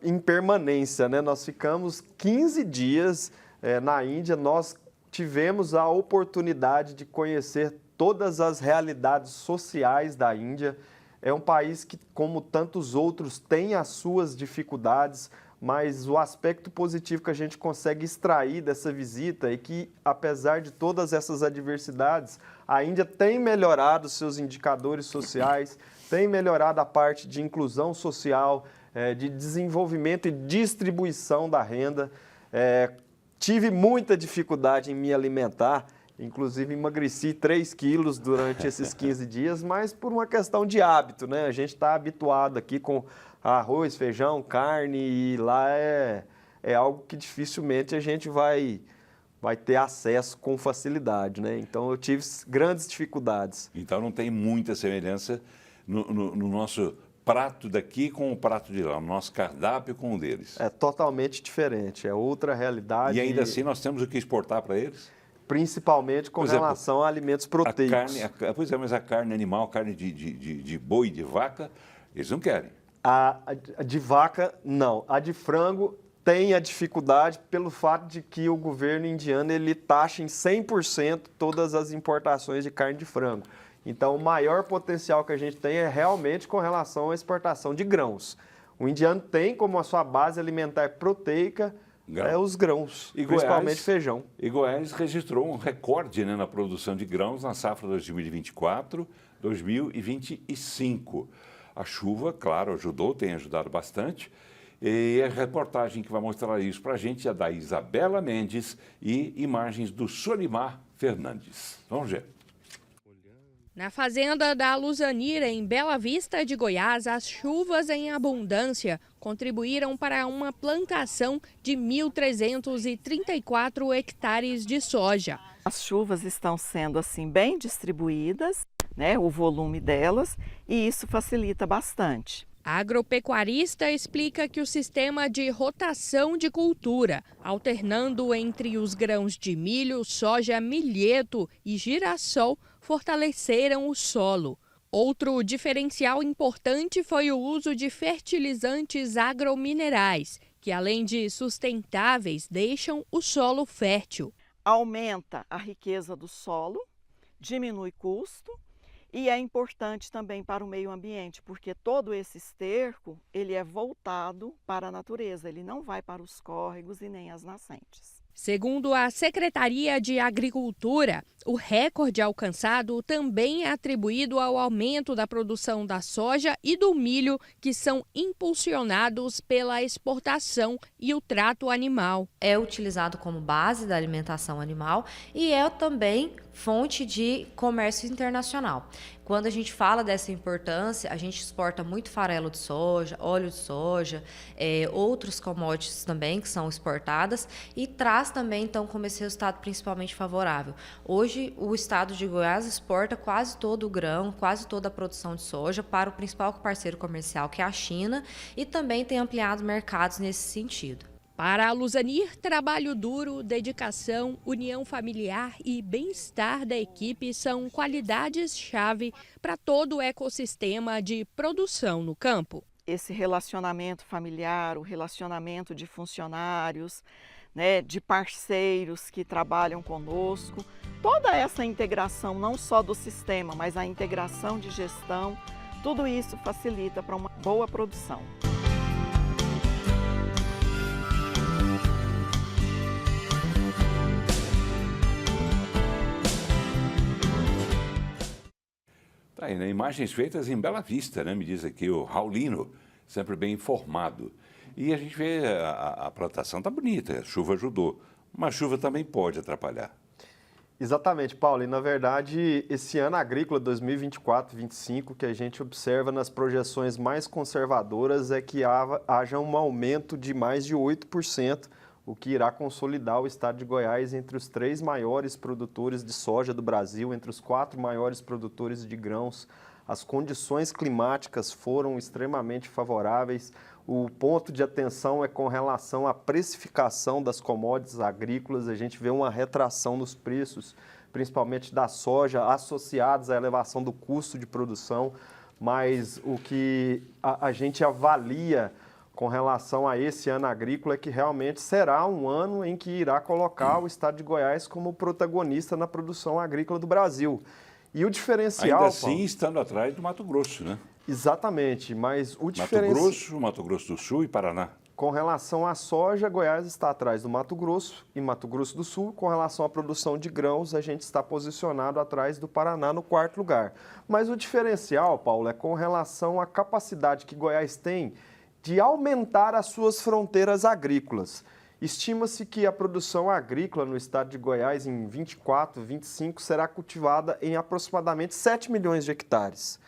em permanência, né? Nós ficamos 15 dias na Índia, nós tivemos a oportunidade de conhecer todas as realidades sociais da Índia. É um país que, como tantos outros, tem as suas dificuldades, mas o aspecto positivo que a gente consegue extrair dessa visita é que, apesar de todas essas adversidades, a Índia tem melhorado seus indicadores sociais, tem melhorado a parte de inclusão social, de desenvolvimento e distribuição da renda. Tive muita dificuldade em me alimentar, inclusive emagreci 3 quilos durante esses 15 dias, mas por uma questão de hábito, né? A gente está habituado aqui com arroz, feijão, carne, e lá é algo que dificilmente a gente vai ter acesso com facilidade, né? Então eu tive grandes dificuldades. Então não tem muita semelhança no nosso prato daqui com o prato de lá, o nosso cardápio com o deles. É totalmente diferente, é outra realidade. E ainda assim nós temos o que exportar para eles? Principalmente com relação a alimentos proteicos. Pois é, mas a carne animal, carne de boi e de vaca, eles não querem. A de vaca, não. A de frango tem a dificuldade pelo fato de que o governo indiano ele taxa em 100% todas as importações de carne de frango. Então, o maior potencial que a gente tem é realmente com relação à exportação de grãos. O indiano tem como a sua base alimentar proteica os grãos, e principalmente feijão. E Goiás registrou um recorde, né, na produção de grãos na safra 2024-2025. A chuva, claro, ajudou, tem ajudado bastante. E a reportagem que vai mostrar isso para a gente é da Isabela Mendes e imagens do Solimar Fernandes. Vamos ver. Na fazenda da Luzanira, em Bela Vista de Goiás, as chuvas em abundância contribuíram para uma plantação de 1.334 hectares de soja. As chuvas estão sendo assim bem distribuídas, né, o volume delas, e isso facilita bastante. A agropecuarista explica que o sistema de rotação de cultura, alternando entre os grãos de milho, soja, milheto e girassol, fortaleceram o solo. Outro diferencial importante foi o uso de fertilizantes agrominerais, que além de sustentáveis, deixam o solo fértil. Aumenta a riqueza do solo, diminui custo. E é importante também para o meio ambiente, porque todo esse esterco, ele é voltado para a natureza, ele não vai para os córregos e nem as nascentes. Segundo a Secretaria de Agricultura, o recorde alcançado também é atribuído ao aumento da produção da soja e do milho, que são impulsionados pela exportação e o trato animal. É utilizado como base da alimentação animal e é também fonte de comércio internacional. Quando a gente fala dessa importância, a gente exporta muito farelo de soja, óleo de soja, outros commodities também que são exportadas e traz também, então, como esse resultado principalmente favorável. Hoje, o estado de Goiás exporta quase todo o grão, quase toda a produção de soja para o principal parceiro comercial, que é a China, e também tem ampliado mercados nesse sentido. Para a Luzanir, trabalho duro, dedicação, união familiar e bem-estar da equipe são qualidades-chave para todo o ecossistema de produção no campo. Esse relacionamento familiar, o relacionamento de funcionários, né, de parceiros que trabalham conosco, toda essa integração, não só do sistema, mas a integração de gestão, tudo isso facilita para uma boa produção. Tá aí, né? Imagens feitas em Bela Vista, né? Me diz aqui o Raulino, sempre bem informado. E a gente vê a plantação está bonita, a chuva ajudou, mas a chuva também pode atrapalhar. Exatamente, Paulo. E, na verdade, esse ano agrícola 2024-25, que a gente observa nas projeções mais conservadoras é que haja um aumento de mais de 8%, o que irá consolidar o estado de Goiás entre os 3 maiores produtores de soja do Brasil, entre os 4 maiores produtores de grãos. As condições climáticas foram extremamente favoráveis. O ponto de atenção é com relação à precificação das commodities agrícolas. A gente vê uma retração nos preços, principalmente da soja, associados à elevação do custo de produção. Mas o que a gente avalia com relação a esse ano agrícola é que realmente será um ano em que irá colocar o estado de Goiás como protagonista na produção agrícola do Brasil. E o diferencial... Ainda assim, estando atrás do Mato Grosso, né? Exatamente, mas o diferencial... Mato Grosso do Sul e Paraná. Com relação à soja, Goiás está atrás do Mato Grosso e Mato Grosso do Sul. Com relação à produção de grãos, a gente está posicionado atrás do Paraná no 4º lugar. Mas o diferencial, Paulo, é com relação à capacidade que Goiás tem de aumentar as suas fronteiras agrícolas. Estima-se que a produção agrícola no estado de Goiás em 24, 25 será cultivada em aproximadamente 7 milhões de hectares.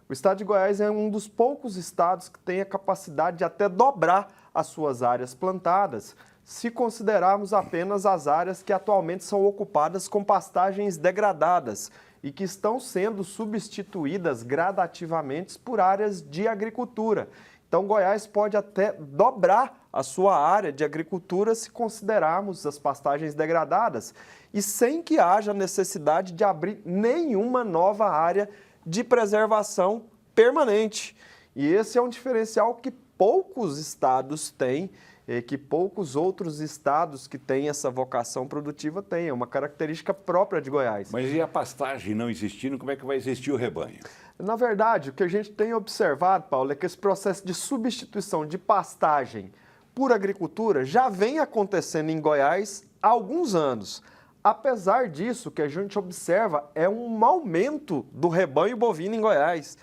O estado de Goiás é um dos poucos estados que tem a capacidade de até dobrar as suas áreas plantadas, se considerarmos apenas as áreas que atualmente são ocupadas com pastagens degradadas e que estão sendo substituídas gradativamente por áreas de agricultura. Então, Goiás pode até dobrar a sua área de agricultura se considerarmos as pastagens degradadas e sem que haja necessidade de abrir nenhuma nova área de preservação permanente. E esse é um diferencial que poucos estados têm, que poucos outros estados que têm essa vocação produtiva têm. É uma característica própria de Goiás. Mas e a pastagem não existindo, como é que vai existir o rebanho? Na verdade, o que a gente tem observado, Paulo, é que esse processo de substituição de pastagem por agricultura já vem acontecendo em Goiás há alguns anos. Apesar disso, o que a gente observa é um aumento do rebanho bovino em Goiás.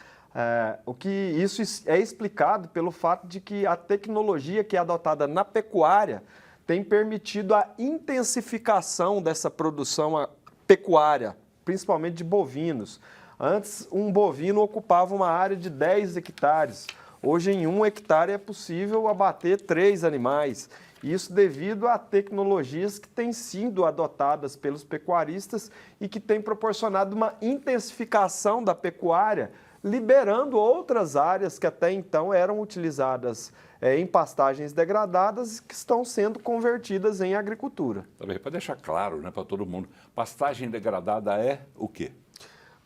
O que isso é explicado pelo fato de que a tecnologia que é adotada na pecuária tem permitido a intensificação dessa produção pecuária, principalmente de bovinos. Antes, um bovino ocupava uma área de 10 hectares. Hoje, em 1 hectare, é possível abater 3 animais. Isso devido a tecnologias que têm sido adotadas pelos pecuaristas e que têm proporcionado uma intensificação da pecuária, liberando outras áreas que até então eram utilizadas em pastagens degradadas que estão sendo convertidas em agricultura. Também para deixar claro, né, para todo mundo, pastagem degradada é o quê?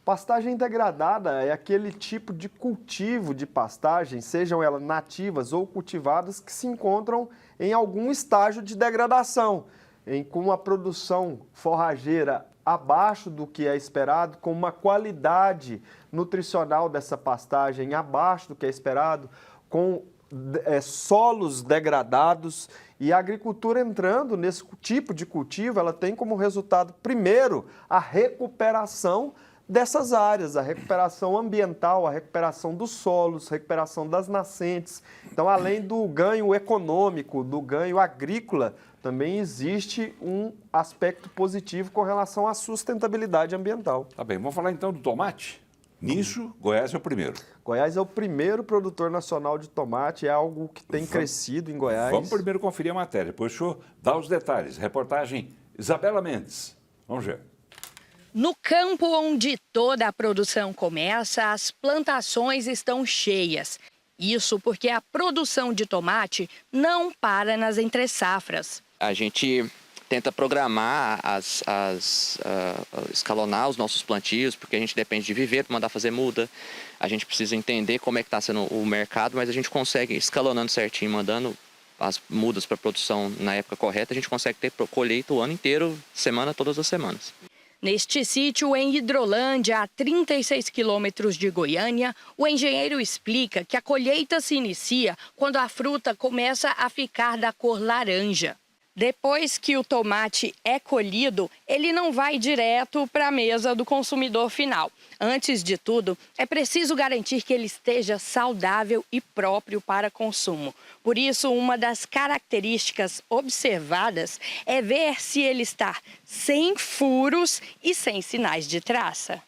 Pastagem degradada é aquele tipo de cultivo de pastagem, sejam elas nativas ou cultivadas, que se encontram em algum estágio de degradação, com a produção forrageira abaixo do que é esperado, com uma qualidade nutricional dessa pastagem abaixo do que é esperado, com solos degradados. E a agricultura entrando nesse tipo de cultivo, ela tem como resultado, primeiro, a recuperação dessas áreas, a recuperação ambiental, a recuperação dos solos, a recuperação das nascentes. Então, além do ganho econômico, do ganho agrícola, também existe um aspecto positivo com relação à sustentabilidade ambiental. Tá bem, vamos falar então do tomate? Nisso, Goiás é o primeiro. Goiás é o primeiro produtor nacional de tomate, é algo que tem crescido em Goiás. Vamos primeiro conferir a matéria, depois o senhor dá os detalhes. Reportagem Isabela Mendes. Vamos ver. No campo onde toda a produção começa, as plantações estão cheias. Isso porque a produção de tomate não para nas entre-safras. A gente tenta programar, escalonar os nossos plantios, porque a gente depende de viver para mandar fazer muda. A gente precisa entender como é que está sendo o mercado, mas a gente consegue, escalonando certinho, mandando as mudas para a produção na época correta, a gente consegue ter colheita o ano inteiro, todas as semanas. Neste sítio, em Hidrolândia, a 36 quilômetros de Goiânia, o engenheiro explica que a colheita se inicia quando a fruta começa a ficar da cor laranja. Depois que o tomate é colhido, ele não vai direto para a mesa do consumidor final. Antes de tudo, é preciso garantir que ele esteja saudável e próprio para consumo. Por isso, uma das características observadas é ver se ele está sem furos e sem sinais de traça.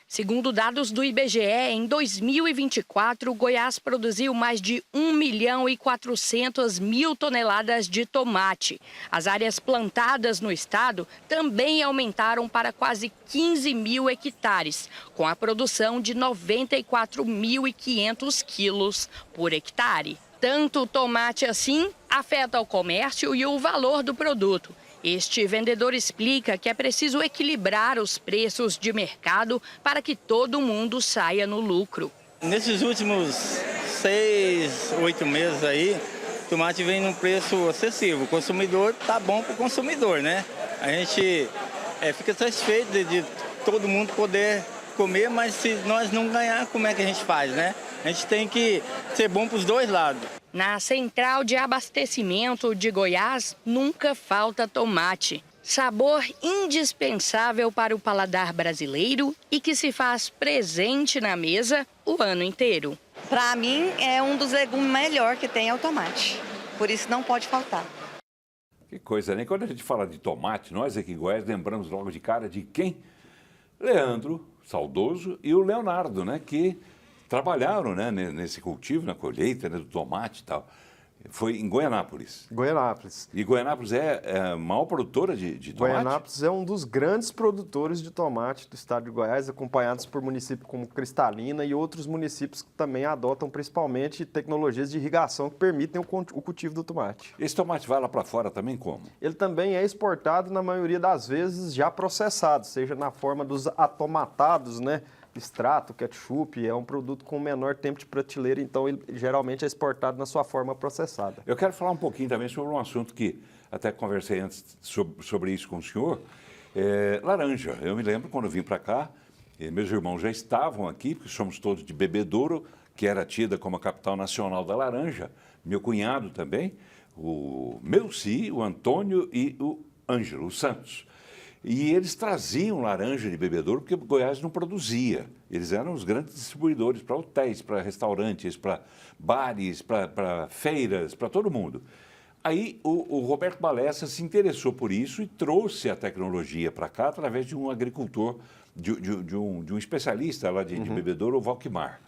Segundo dados do IBGE, em 2024, Goiás produziu mais de 1.400.000 toneladas de tomate. As áreas plantadas no estado também aumentaram para quase 15.000 hectares, com a produção de 94.500 quilos por hectare. Tanto o tomate assim afeta o comércio e o valor do produto. Este vendedor explica que é preciso equilibrar os preços de mercado para que todo mundo saia no lucro. Nesses últimos 6, 8 meses aí, o tomate vem num preço acessível. O consumidor tá bom para o consumidor, né? A gente fica satisfeito de todo mundo poder comer, mas se nós não ganhar, como é que a gente faz, né? A gente tem que ser bom para os dois lados. Na central de abastecimento de Goiás, nunca falta tomate. Sabor indispensável para o paladar brasileiro e que se faz presente na mesa o ano inteiro. Para mim, é um dos legumes melhor que tem é o tomate. Por isso não pode faltar. Que coisa, né? Quando a gente fala de tomate, nós aqui em Goiás lembramos logo de cara de quem? Leandro, saudoso, e o Leonardo, né? Que trabalharam, né, nesse cultivo, na colheita, né, do tomate e tal. Foi em Goianápolis. Goianápolis. E Goianápolis é a maior produtora de tomate? Goianápolis é um dos grandes produtores de tomate do estado de Goiás, acompanhados por municípios como Cristalina e outros municípios que também adotam principalmente tecnologias de irrigação que permitem o cultivo do tomate. Esse tomate vai lá para fora também como? Ele também é exportado, na maioria das vezes, já processado, seja na forma dos atomatados, né? Extrato, ketchup, é um produto com menor tempo de prateleira, então ele geralmente é exportado na sua forma processada. Eu quero falar um pouquinho também sobre um assunto que até conversei antes sobre isso com o senhor, laranja. Eu me lembro quando eu vim para cá, meus irmãos já estavam aqui, porque somos todos de Bebedouro, que era tida como a capital nacional da laranja, meu cunhado também, o Melci, o Antônio e o Ângelo, o Santos. E eles traziam laranja de bebedouro porque Goiás não produzia. Eles eram os grandes distribuidores para hotéis, para restaurantes, para bares, para feiras, para todo mundo. Aí o Roberto Ballessa se interessou por isso e trouxe a tecnologia para cá através de um agricultor, de um especialista lá de bebedouro, o Valquimar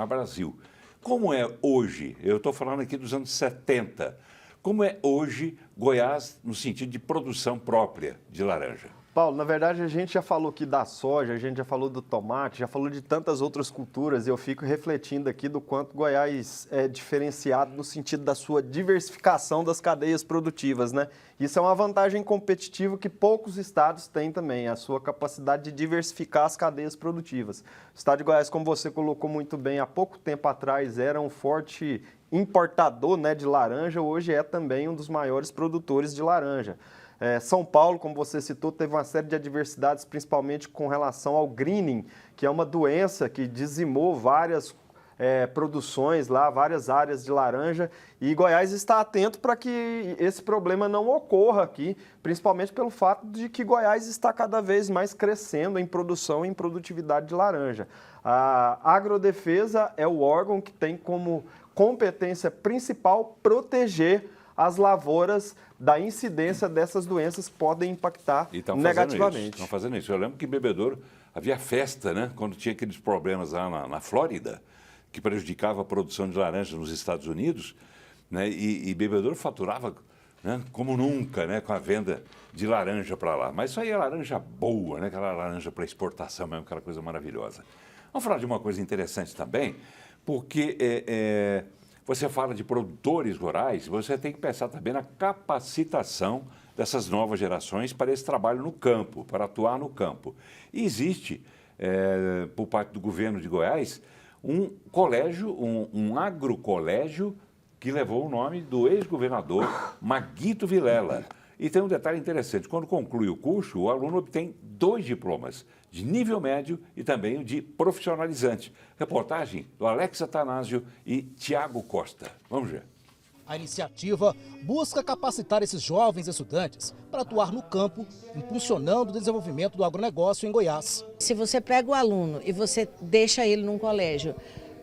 Brasil. Como é hoje, eu estou falando aqui dos anos 70, como é hoje Goiás no sentido de produção própria de laranja? Paulo, na verdade a gente já falou aqui da soja, a gente já falou do tomate, já falou de tantas outras culturas e eu fico refletindo aqui do quanto Goiás é diferenciado no sentido da sua diversificação das cadeias produtivas, né? Isso é uma vantagem competitiva que poucos estados têm também, a sua capacidade de diversificar as cadeias produtivas. O estado de Goiás, como você colocou muito bem, há pouco tempo atrás era um forte importador, né, de laranja, hoje é também um dos maiores produtores de laranja. São Paulo, como você citou, teve uma série de adversidades, principalmente com relação ao greening, que é uma doença que dizimou várias produções lá, várias áreas de laranja, e Goiás está atento para que esse problema não ocorra aqui, principalmente pelo fato de que Goiás está cada vez mais crescendo em produção e em produtividade de laranja. A Agrodefesa é o órgão que tem como competência principal proteger as lavouras da incidência dessas doenças que podem impactar negativamente. Estão fazendo isso. Eu lembro que em Bebedouro havia festa, né? Quando tinha aqueles problemas lá na Flórida, que prejudicava a produção de laranja nos Estados Unidos, né? E Bebedouro faturava, né, como nunca, né, com a venda de laranja para lá. Mas isso aí é laranja boa, né? Aquela laranja para exportação mesmo, aquela coisa maravilhosa. Vamos falar de uma coisa interessante também, porque você fala de produtores rurais, você tem que pensar também na capacitação dessas novas gerações para esse trabalho no campo, para atuar no campo. E existe, por parte do governo de Goiás, um colégio, um agrocolégio que levou o nome do ex-governador Maguito Vilela. E tem um detalhe interessante, quando conclui o curso, o aluno obtém 2 diplomas, de nível médio e também o de profissionalizante. Reportagem do Alex Atanásio e Tiago Costa. Vamos ver. A iniciativa busca capacitar esses jovens estudantes para atuar no campo, impulsionando o desenvolvimento do agronegócio em Goiás. Se você pega o aluno e você deixa ele num colégio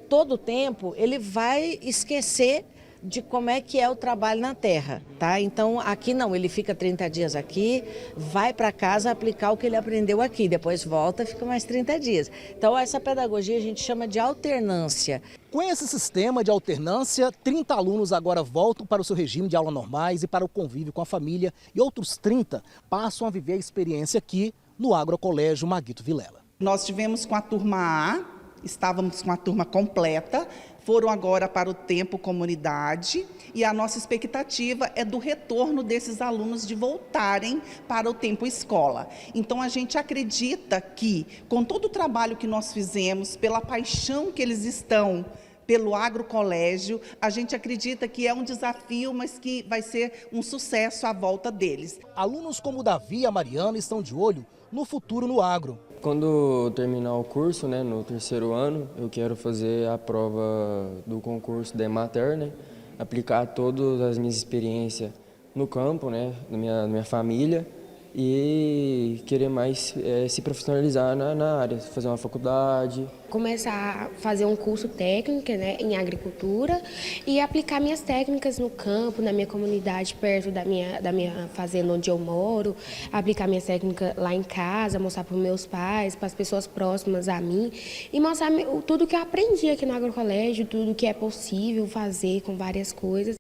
todo o tempo, ele vai esquecer de como é que é o trabalho na terra, tá? Então, aqui não, ele fica 30 dias aqui, vai para casa aplicar o que ele aprendeu aqui, depois volta e fica mais 30 dias. Então, essa pedagogia a gente chama de alternância. Com esse sistema de alternância, 30 alunos agora voltam para o seu regime de aulas normais e para o convívio com a família, e outros 30 passam a viver a experiência aqui no Agrocolégio Maguito Vilela. Nós tivemos com a turma A, estávamos com a turma completa, foram agora para o tempo comunidade e a nossa expectativa é do retorno desses alunos de voltarem para o tempo escola. Então a gente acredita que com todo o trabalho que nós fizemos, pela paixão que eles estão pelo agrocolégio, a gente acredita que é um desafio, mas que vai ser um sucesso a volta deles. Alunos como Davi e a Mariana estão de olho no futuro no agro. Quando eu terminar o curso, né, no 3º ano, eu quero fazer a prova do concurso da EMATER, né, aplicar todas as minhas experiências no campo, né, na minha família, e querer mais se profissionalizar na área, fazer uma faculdade. Começar a fazer um curso técnico, né, em agricultura e aplicar minhas técnicas no campo, na minha comunidade, perto da minha fazenda onde eu moro, aplicar minhas técnicas lá em casa, mostrar para os meus pais, para as pessoas próximas a mim e mostrar tudo que eu aprendi aqui no agrocolégio, tudo que é possível fazer com várias coisas.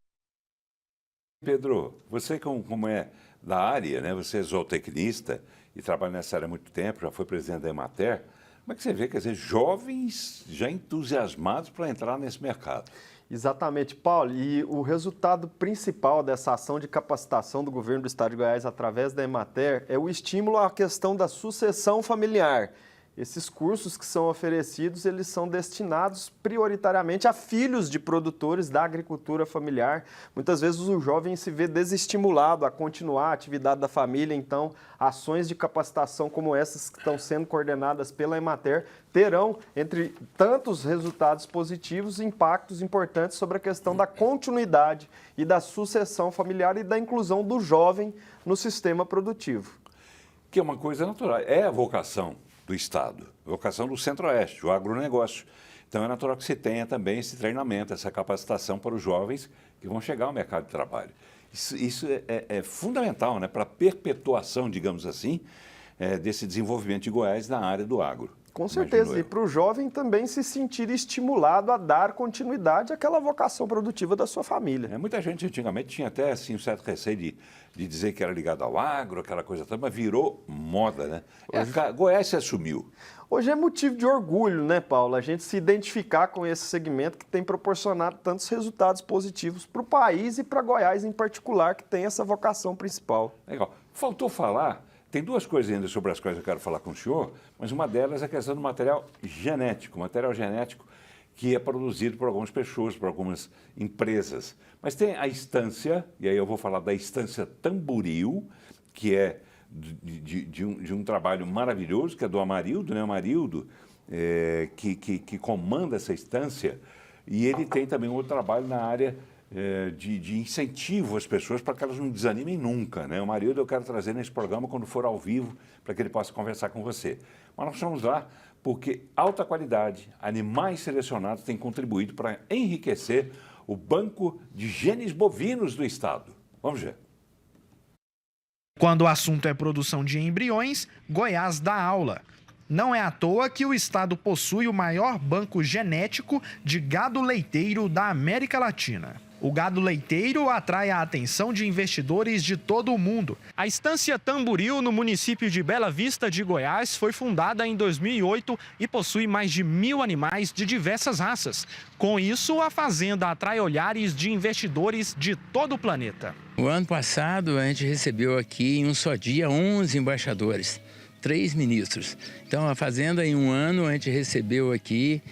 Pedro, você como é da área, né? Você é zootecnista e trabalha nessa área há muito tempo, já foi presidente da EMATER. Como é que você vê, quer dizer, jovens já entusiasmados para entrar nesse mercado? Exatamente, Paulo. E o resultado principal dessa ação de capacitação do governo do Estado de Goiás através da EMATER é o estímulo à questão da sucessão familiar. Esses cursos que são oferecidos, eles são destinados prioritariamente a filhos de produtores da agricultura familiar. Muitas vezes o jovem se vê desestimulado a continuar a atividade da família, então ações de capacitação como essas que estão sendo coordenadas pela EMATER terão, entre tantos resultados positivos, impactos importantes sobre a questão da continuidade e da sucessão familiar e da inclusão do jovem no sistema produtivo. que é uma coisa natural. É a vocação do Estado, a vocação do Centro-Oeste, o agronegócio. Então é natural que você tenha também esse treinamento, essa capacitação para os jovens que vão chegar ao mercado de trabalho. Isso é fundamental, né, para a perpetuação, digamos assim, desse desenvolvimento de Goiás na área do agro. Com certeza, e para o jovem também se sentir estimulado a dar continuidade àquela vocação produtiva da sua família. Muita gente antigamente tinha até assim, um certo receio de dizer que era ligado ao agro, aquela coisa toda, mas virou moda, né? Goiás se assumiu. Hoje é motivo de orgulho, né, Paulo? A gente se identificar com esse segmento que tem proporcionado tantos resultados positivos para o país e para Goiás em particular, que tem essa vocação principal. Legal. Faltou falar, tem duas coisas ainda sobre as quais eu quero falar com o senhor, mas uma delas é a questão do material genético que é produzido por algumas pessoas, por algumas empresas. Mas tem a Estância, e aí eu vou falar da Estância Tamboril, que é de um trabalho maravilhoso, que é do Amarildo, né? Amarildo, que comanda essa estância, e ele tem também um outro trabalho na área de incentivo às pessoas para que elas não desanimem nunca, né? O Amarildo eu quero trazer nesse programa quando for ao vivo, para que ele possa conversar com você. Mas nós estamos lá porque alta qualidade, animais selecionados têm contribuído para enriquecer o Banco de Genes Bovinos do Estado. Vamos ver. Quando o assunto é produção de embriões, Goiás dá aula. Não é à toa que o estado possui o maior banco genético de gado leiteiro da América Latina. O gado leiteiro atrai a atenção de investidores de todo o mundo. A Estância Tamboril, no município de Bela Vista de Goiás, foi fundada em 2008 e possui mais de 1.000 animais de diversas raças. Com isso, a fazenda atrai olhares de investidores de todo o planeta. O ano passado, a gente recebeu aqui, em um só dia, 11 embaixadores, 3 ministros. Então, a fazenda, em um ano, a gente recebeu aqui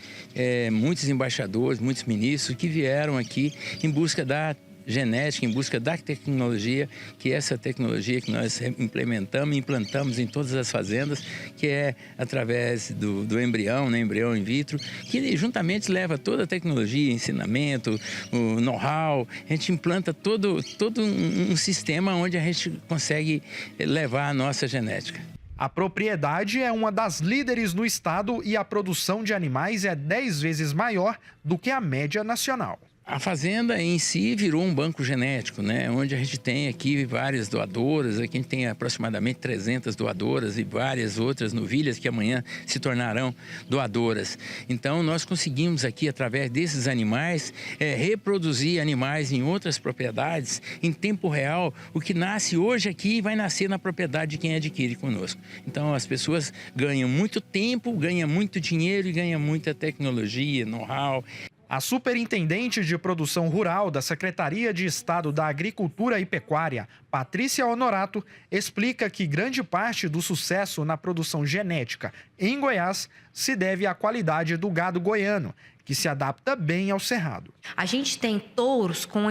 muitos embaixadores, muitos ministros que vieram aqui em busca da genética, em busca da tecnologia, que é essa tecnologia que nós implantamos em todas as fazendas, que é através do embrião, né, embrião in vitro, que juntamente leva toda a tecnologia, ensinamento, o know-how, a gente implanta todo um sistema onde a gente consegue levar a nossa genética. A propriedade é uma das líderes no estado e a produção de animais é 10 vezes maior do que a média nacional. A fazenda em si virou um banco genético, né? Onde a gente tem aqui várias doadoras, aqui a gente tem aproximadamente 300 doadoras e várias outras novilhas que amanhã se tornarão doadoras. Então nós conseguimos aqui, através desses animais, reproduzir animais em outras propriedades em tempo real. O que nasce hoje aqui vai nascer na propriedade de quem adquire conosco. Então as pessoas ganham muito tempo, ganham muito dinheiro e ganham muita tecnologia, know-how. A superintendente de produção rural da Secretaria de Estado da Agricultura e Pecuária, Patrícia Honorato, explica que grande parte do sucesso na produção genética em Goiás se deve à qualidade do gado goiano, que se adapta bem ao cerrado. A gente tem touros com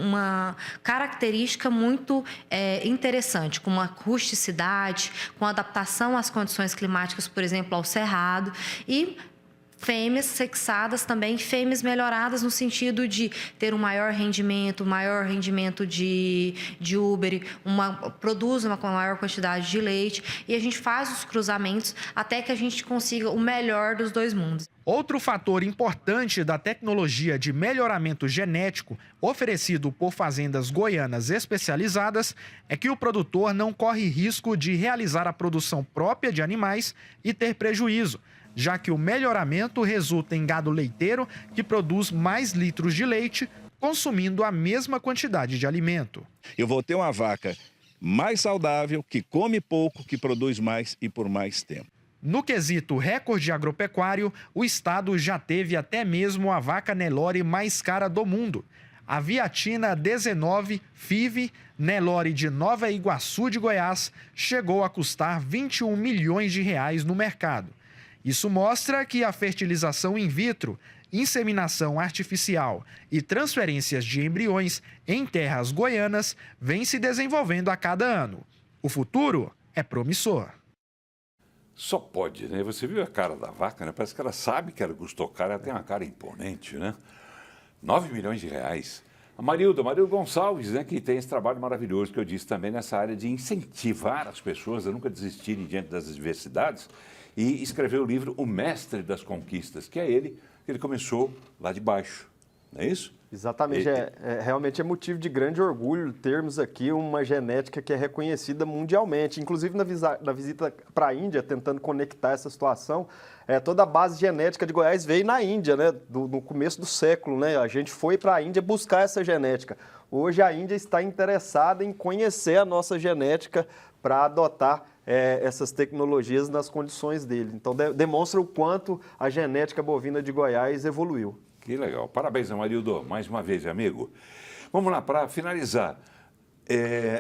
uma característica muito interessante, com uma rusticidade, com adaptação às condições climáticas, por exemplo, ao cerrado, e fêmeas sexadas também, fêmeas melhoradas no sentido de ter um maior rendimento de úbere, produz uma maior quantidade de leite, e a gente faz os cruzamentos até que a gente consiga o melhor dos dois mundos. Outro fator importante da tecnologia de melhoramento genético oferecido por fazendas goianas especializadas é que o produtor não corre risco de realizar a produção própria de animais e ter prejuízo, já que o melhoramento resulta em gado leiteiro que produz mais litros de leite, consumindo a mesma quantidade de alimento. Eu vou ter uma vaca mais saudável, que come pouco, que produz mais e por mais tempo. No quesito recorde agropecuário, o estado já teve até mesmo a vaca Nelore mais cara do mundo. A Viatina 19 FIV Nelore de Nova Iguaçu de Goiás chegou a custar 21 milhões de reais no mercado. Isso mostra que a fertilização in vitro, inseminação artificial e transferências de embriões em terras goianas vem se desenvolvendo a cada ano. O futuro é promissor. Só pode, né? Você viu a cara da vaca, né? Parece que ela sabe que ela custou caro, ela tem uma cara imponente, né? 9 milhões de reais. A Marilda Gonçalves, né, que tem esse trabalho maravilhoso que eu disse também nessa área de incentivar as pessoas a nunca desistirem diante das adversidades, e escreveu o livro O Mestre das Conquistas, que é ele começou lá de baixo, não é isso? Exatamente, realmente é motivo de grande orgulho termos aqui uma genética que é reconhecida mundialmente. Inclusive na visita para a Índia, tentando conectar essa situação, toda a base genética de Goiás veio na Índia, né, no começo do século, né? A gente foi para a Índia buscar essa genética. Hoje a Índia está interessada em conhecer a nossa genética para adotar essas tecnologias nas condições dele. Então demonstra o quanto a genética bovina de Goiás evoluiu. Que legal. Parabéns, Amarildo, mais uma vez, amigo. Vamos lá, para finalizar.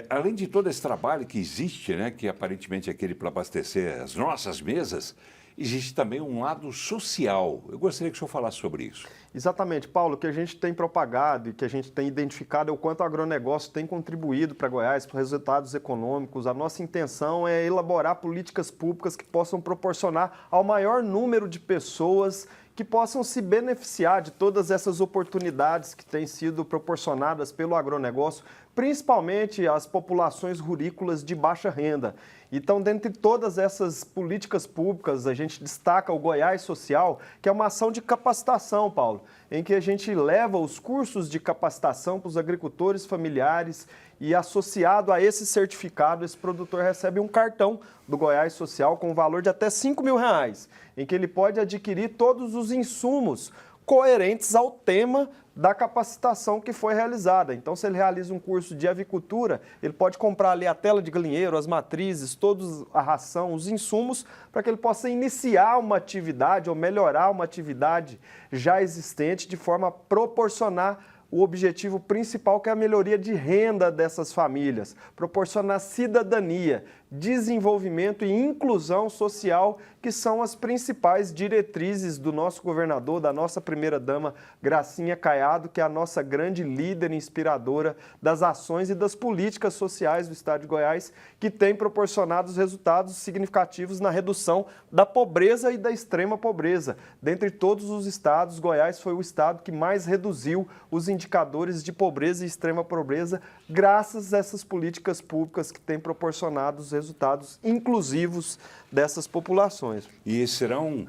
Além de todo esse trabalho que existe, né, que aparentemente é aquele para abastecer as nossas mesas, existe também um lado social. Eu gostaria que o senhor falasse sobre isso. Exatamente, Paulo. O que a gente tem propagado e que a gente tem identificado é o quanto o agronegócio tem contribuído para Goiás, para resultados econômicos. A nossa intenção é elaborar políticas públicas que possam proporcionar ao maior número de pessoas que possam se beneficiar de todas essas oportunidades que têm sido proporcionadas pelo agronegócio, principalmente as populações rurícolas de baixa renda. Então, dentre todas essas políticas públicas, a gente destaca o Goiás Social, que é uma ação de capacitação, Paulo, em que a gente leva os cursos de capacitação para os agricultores familiares e, associado a esse certificado, esse produtor recebe um cartão do Goiás Social com um valor de até R$5.000, em que ele pode adquirir todos os insumos coerentes ao tema da capacitação que foi realizada. Então, se ele realiza um curso de avicultura, ele pode comprar ali a tela de galinheiro, as matrizes, toda a ração, os insumos, para que ele possa iniciar uma atividade ou melhorar uma atividade já existente de forma a proporcionar o objetivo principal, que é a melhoria de renda dessas famílias, proporcionar cidadania, desenvolvimento e inclusão social, que são as principais diretrizes do nosso governador, da nossa primeira-dama Gracinha Caiado, que é a nossa grande líder inspiradora das ações e das políticas sociais do Estado de Goiás, que tem proporcionado resultados significativos na redução da pobreza e da extrema pobreza. Dentre todos os estados, Goiás foi o estado que mais reduziu os indicadores de pobreza e extrema pobreza, graças a essas políticas públicas que têm proporcionado os resultados inclusivos dessas populações. E serão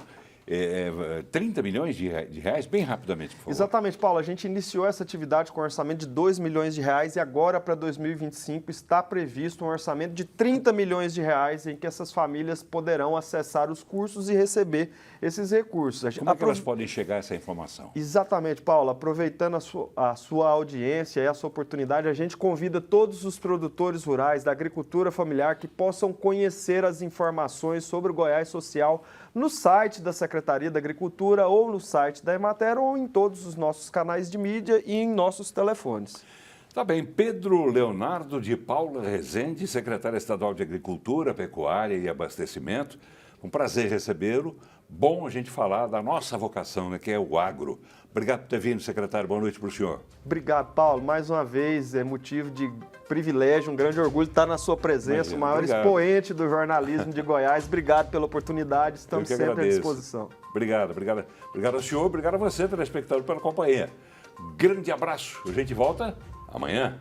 30 milhões de reais, bem rapidamente, por favor. Exatamente, Paulo. A gente iniciou essa atividade com um orçamento de 2 milhões de reais e agora, para 2025, está previsto um orçamento de 30 milhões de reais em que essas famílias poderão acessar os cursos e receber esses recursos. Como é que elas podem chegar a essa informação? Exatamente, Paulo. Aproveitando a sua audiência e a sua oportunidade, a gente convida todos os produtores rurais da agricultura familiar que possam conhecer as informações sobre o Goiás Social no site da Secretaria da Agricultura ou no site da Emater ou em todos os nossos canais de mídia e em nossos telefones. Tá bem. Pedro Leonardo de Paula Rezende, secretário estadual de Agricultura, Pecuária e Abastecimento. Um prazer recebê-lo. Bom a gente falar da nossa vocação, né, que é o agro. Obrigado por ter vindo, secretário. Boa noite para o senhor. Obrigado, Paulo. Mais uma vez, é motivo de privilégio, um grande orgulho estar na sua presença, o maior expoente do jornalismo de Goiás. Obrigado pela oportunidade, estamos sempre à disposição. Obrigado ao senhor, obrigado a você, telespectador, pela companhia. Grande abraço. A gente volta amanhã.